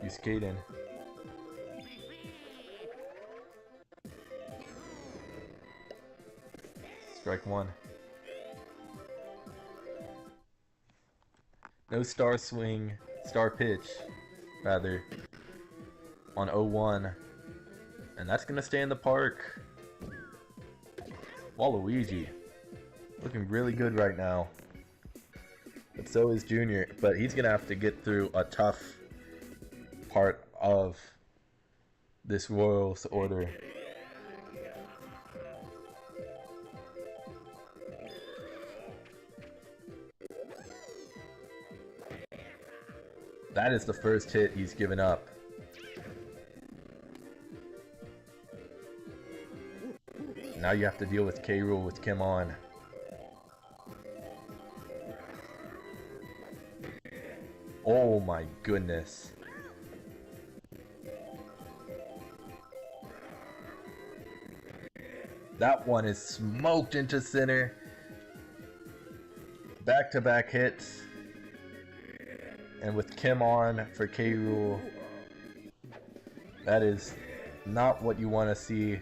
You skating. Strike one. No star swing, star pitch, rather, on 0-1. And that's going to stay in the park. Waluigi looking really good right now. But so is Junior. But he's going to have to get through a tough part of this Royals order. That is the first hit he's given up. Now you have to deal with K. Rool with Kim on. Oh my goodness. That one is smoked into center. Back-to-back hits. And with Kim on for K. Rool, that is not what you want to see.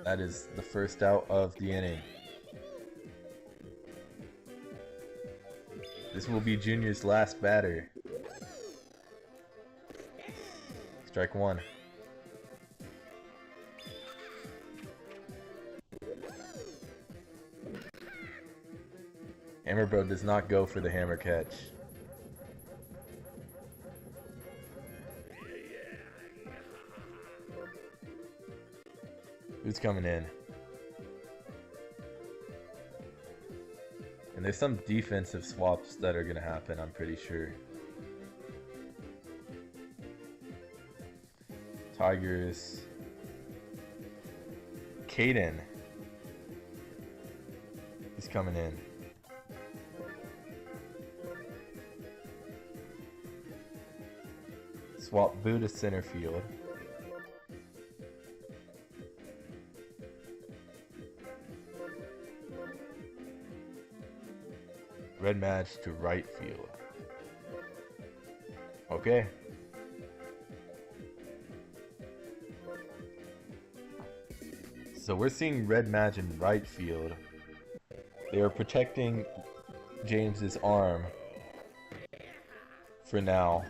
That is the first out of the inning. This will be Junior's last batter. Strike one. Hammer Bro does not go for the hammer catch. Who's coming in? And there's some defensive swaps that are gonna happen, I'm pretty sure. Tigers. Caden. He's coming in. Swap Boo to center field. Red Madge to right field. Okay. So we're seeing Red Madge in right field. They are protecting James's arm for now.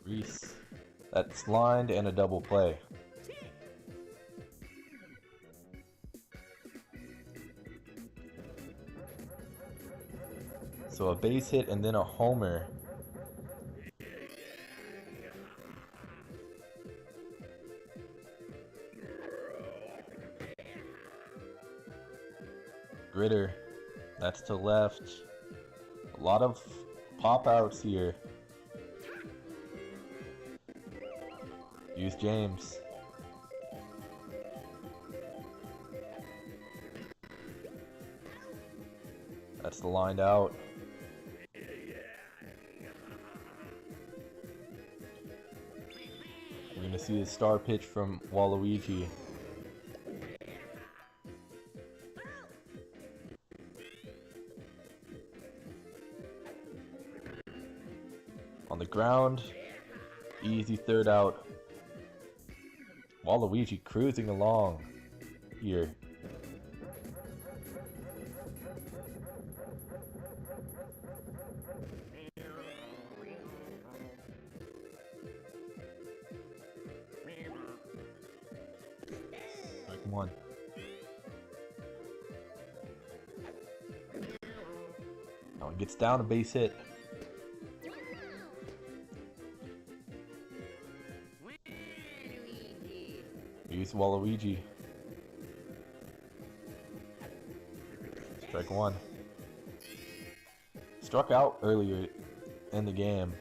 Reese. That's lined and a double play. So a base hit and then a homer. Gritter. That's to left. A lot of pop outs here. Use James. That's the lined out. We're gonna see the star pitch from Waluigi. On the ground, easy third out. Waluigi cruising along here. Strike one. Now it gets down a base hit. Use Waluigi. Strike one. Struck out earlier in the game.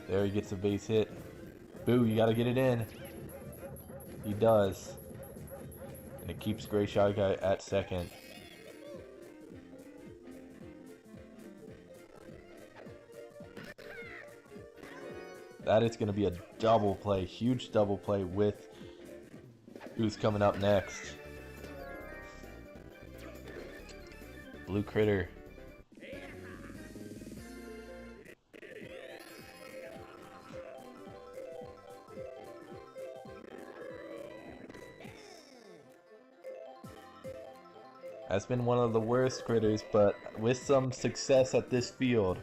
There he gets a base hit. Boo, you gotta get it in. He does. And it keeps Gray Shy Guy at second. That is going to be a double play, huge double play with who's coming up next. Blue Critter. Has been one of the worst critters, but with some success at this field,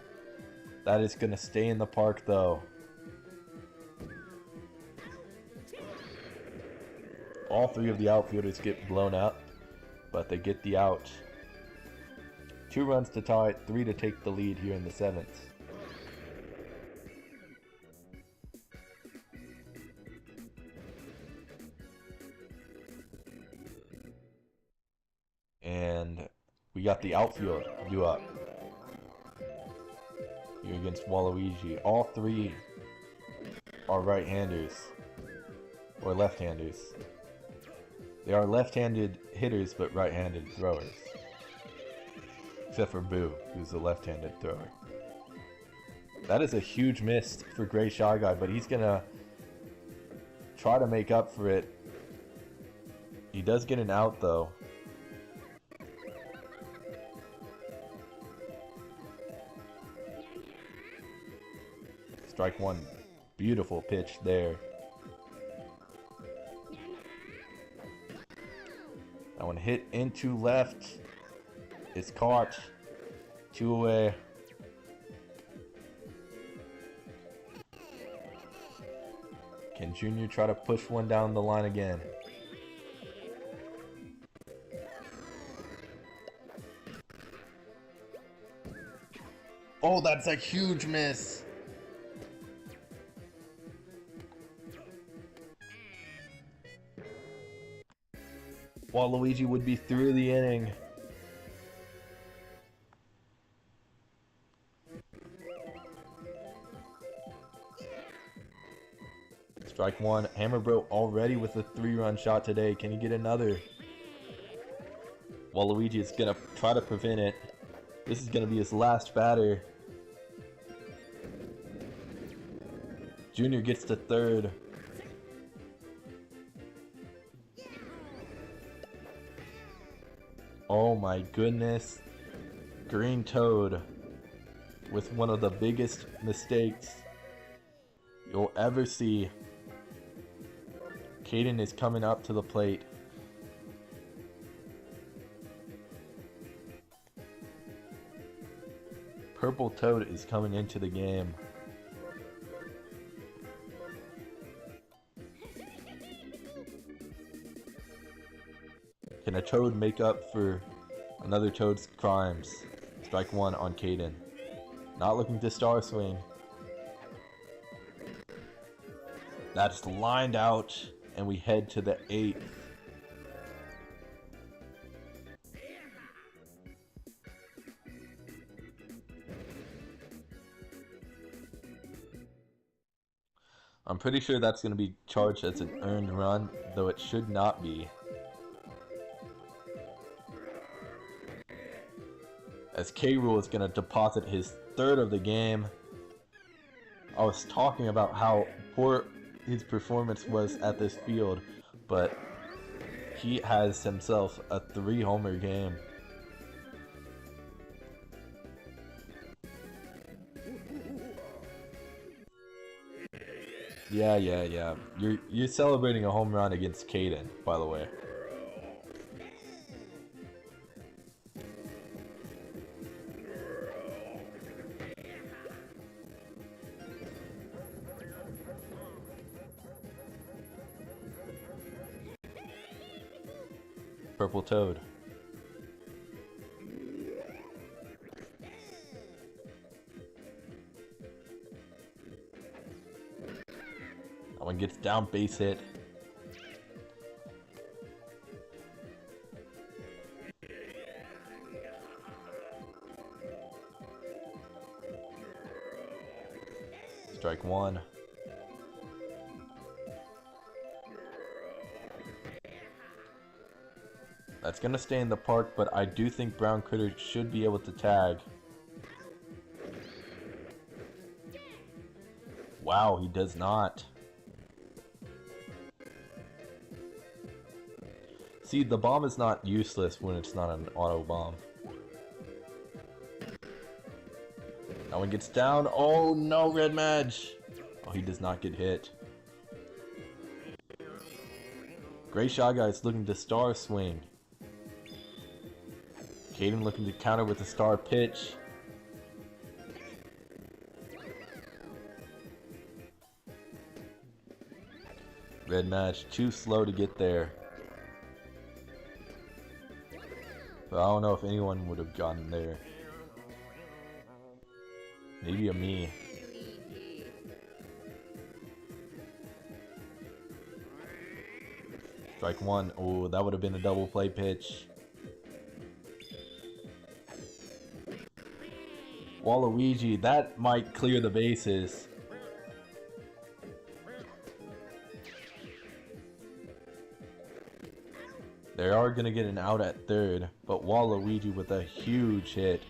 that is going to stay in the park though. All three of the outfielders get blown up, but they get the out. 2 runs to tie it, 3 to take the lead here in the 7th. And we got the outfield due up here against Waluigi. All 3 are right-handers, or left-handers. They are left-handed hitters, but right-handed throwers. Except for Boo, who's a left-handed thrower. That is a huge miss for Gray Shy Guy, but he's gonna try to make up for it. He does get an out, though. Strike 1. Beautiful pitch there. That one hit into left. It's caught. 2 away. Can Junior try to push one down the line again? Oh, that's a huge miss. Waluigi would be through the inning. Strike 1. Hammer Bro already with a 3-run shot today. Can he get another? Waluigi is going to try to prevent it. This is going to be his last batter. Junior gets to 3rd. Oh my goodness. Green Toad with one of the biggest mistakes you'll ever see. Caden is coming up to the plate. Purple Toad is coming into the game. Can a Toad make up for another Toad's crimes? Strike 1 on Caden. Not looking to star swing. That's lined out, and we head to the 8th. I'm pretty sure that's going to be charged as an earned run, though it should not be. As K-Rool is going to deposit his 3rd of the game. I was talking about how poor his performance was at this field, but he has himself a 3-homer game. Yeah. You're celebrating a home run against Caden, by the way. Purple Toad. That one gets down, base hit. Strike 1. That's going to stay in the park, but I do think Brown Critter should be able to tag. Wow, he does not. See, the bomb is not useless when it's not an auto bomb. That one gets down. Oh no, Red Madge! Oh, he does not get hit. Gray Shy Guy is looking to star swing. Caden looking to counter with a star pitch. Red Madge too slow to get there. But I don't know if anyone would have gotten there. Maybe a me. Strike one. Oh, that would have been a double play pitch. Waluigi, that might clear the bases. They are going to get an out at third, but Waluigi with a huge hit.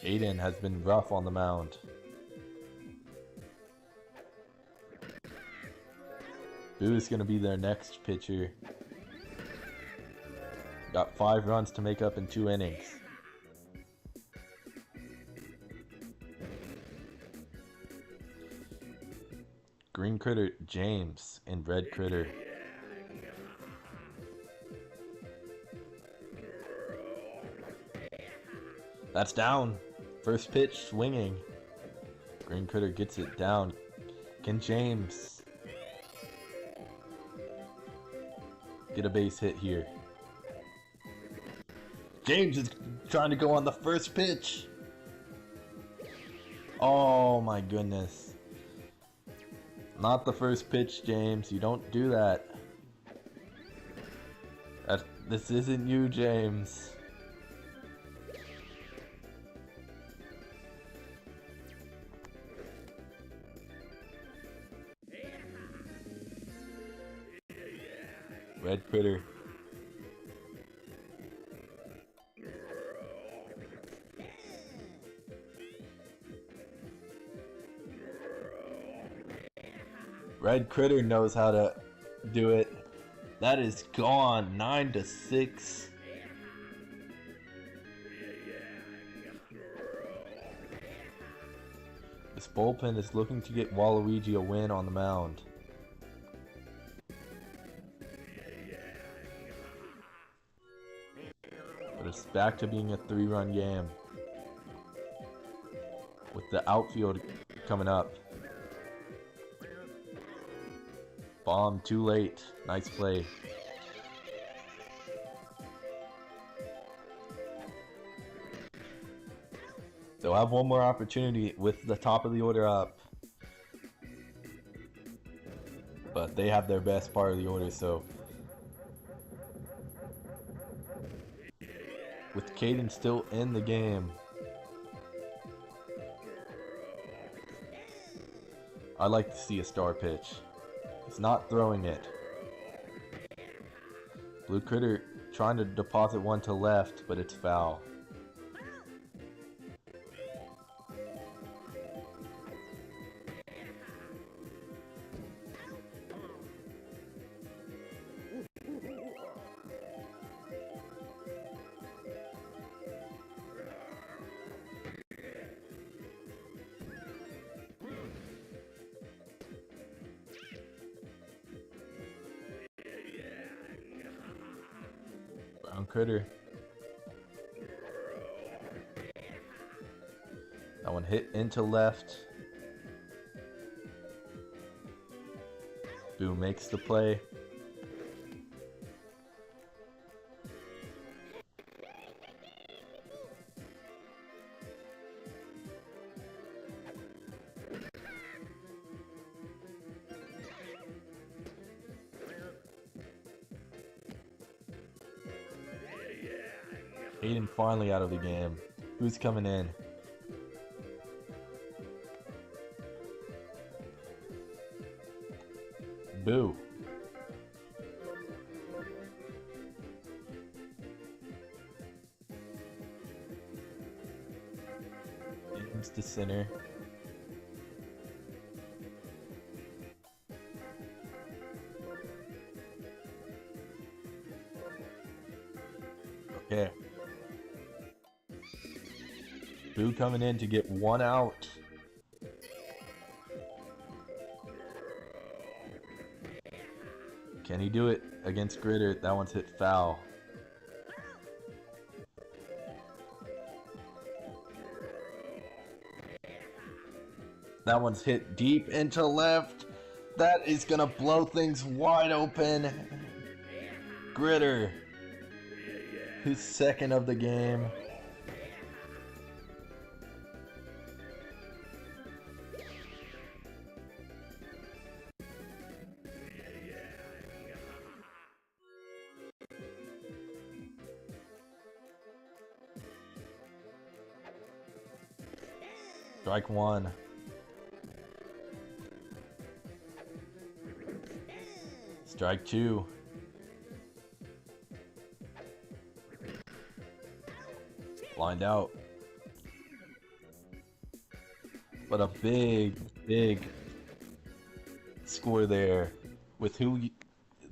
Aiden has been rough on the mound. Boo is going to be their next pitcher. Got 5 runs to make up in 2 innings. Green Critter James and Red Critter. That's down. First pitch swinging. Green Critter gets it down. Can James get a base hit here? James is trying to go on the first pitch. Oh my goodness. Not the first pitch, James. You don't do that. This isn't you, James. Red Critter. Red Critter knows how to do it. That is gone. 9-6. This bullpen is looking to get Waluigi a win on the mound. But it's back to being a 3-run game. With the outfield coming up. Bomb too late. Nice play. They'll have one more opportunity with the top of the order up. But they have their best part of the order, so. With Caden still in the game. I'd like to see a star pitch. He's not throwing it. Blue Critter trying to deposit one to left, but it's foul. Brown Critter. That one hit into left. Boo makes the play. Aiden finally out of the game. Who's coming in? Boo. Aiden's to center. Okay. Boo coming in to get one out. Can he do it against Gritter? That one's hit foul. That one's hit deep into left. That is gonna blow things wide open. Gritter, his second of the game. Strike one. Strike two. Lined out. But a big score there with who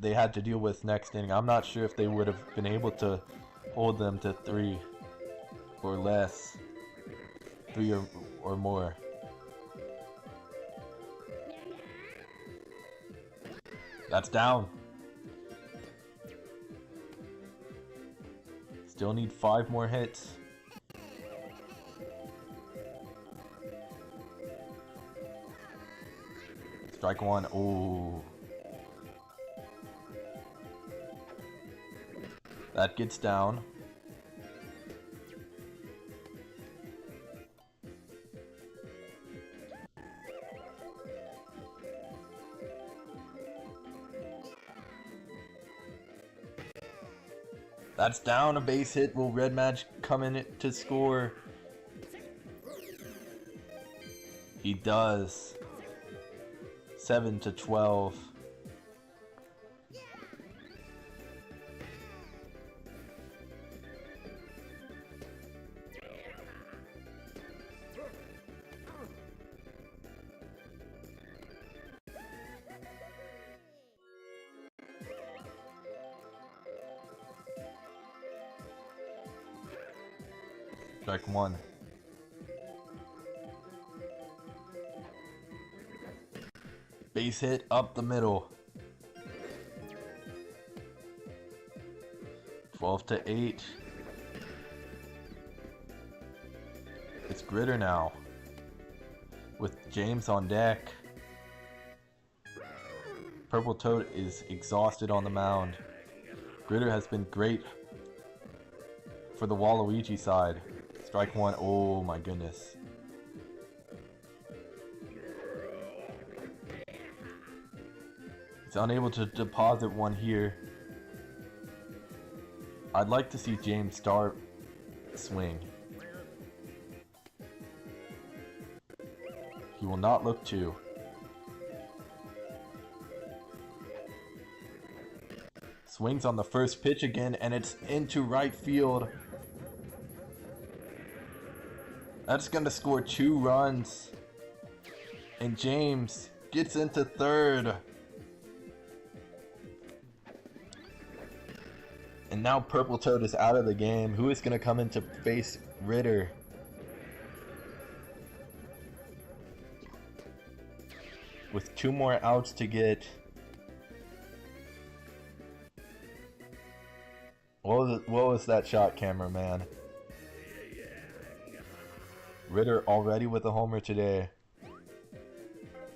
they had to deal with next inning. I'm not sure if they would have been able to hold them to 3 or less. 3 or more. That's down. Still need 5 more hits. Strike one. Ooh. That gets down. That's down. A base hit. Will Red Match come in to score? He does. 7-12. Strike one. Base hit up the middle. 12-8. It's Gritter now, with James on deck. Purple Toad is exhausted on the mound. Gritter has been great for the Waluigi side. Strike one. Oh my goodness. He's unable to deposit one here. I'd like to see James start swing. He will not look to. Swings on the first pitch again, and it's into right field. That's gonna score 2 runs. And James gets into third. And now Purple Toad is out of the game. Who is gonna come in to face Ritter? With 2 more outs to get. What was that shot, cameraman? Ritter already with a homer today.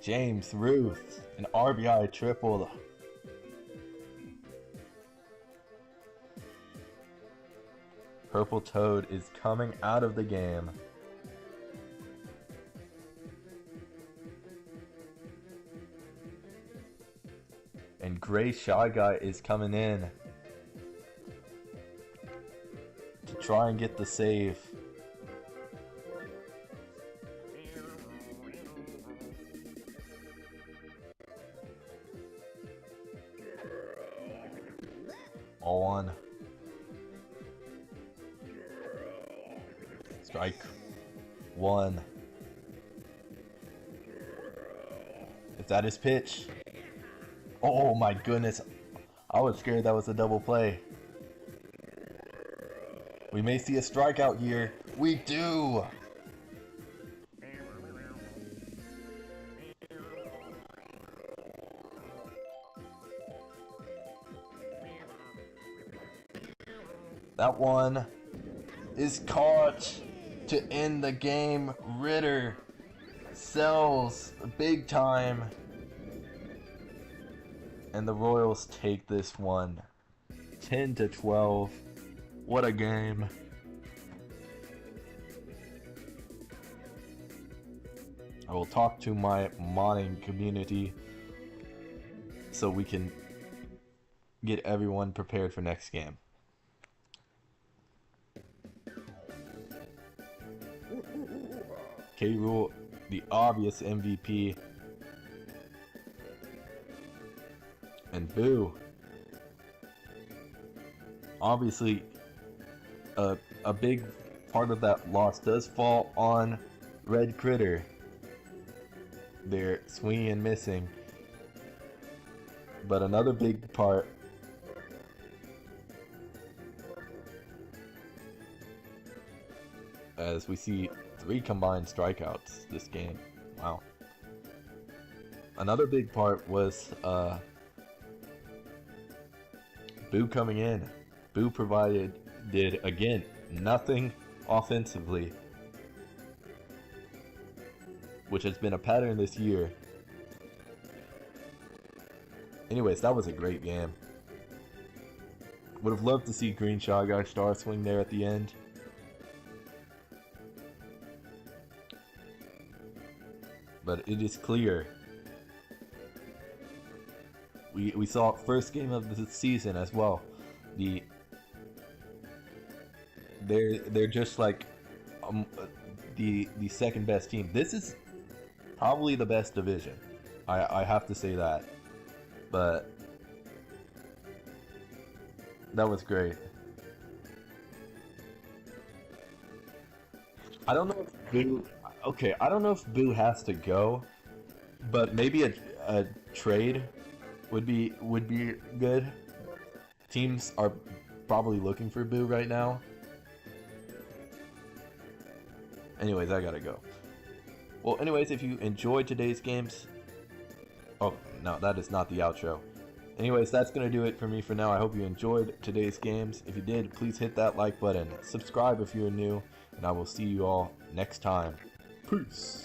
James Ruth, an RBI triple. Purple Toad is coming out of the game. And Gray Shy Guy is coming in to try and get the save. All on. Strike one. Is that his pitch? Oh my goodness. I was scared that was a double play. We may see a strikeout here. We do! That one is caught to end the game. Ritter sells big time. And the Royals take this one 10-12. What a game. I will talk to my modding community so we can get everyone prepared for next game. K-Rool, the obvious MVP. And Boo. Obviously, a big part of that loss does fall on Red Critter. They're swinging and missing. But another big part as we see 3 combined strikeouts this game. Wow. Another big part was Boo coming in. Boo did again nothing offensively, which has been a pattern this year. Anyways, that was a great game. Would have loved to see Green Shy Guy star swing there at the end. But it is clear. We saw first game of the season as well. They're just like the second best team. This is probably the best division. I have to say that. But that was great. I don't know if Boo. Okay, I don't know if Boo has to go, but maybe a trade would be good. Teams are probably looking for Boo right now. Anyways, I gotta go. Well, anyways, if you enjoyed today's games... Oh, no, that is not the outro. Anyways, that's gonna do it for me for now. I hope you enjoyed today's games. If you did, please hit that like button. Subscribe if you're new, and I will see you all next time. Peace!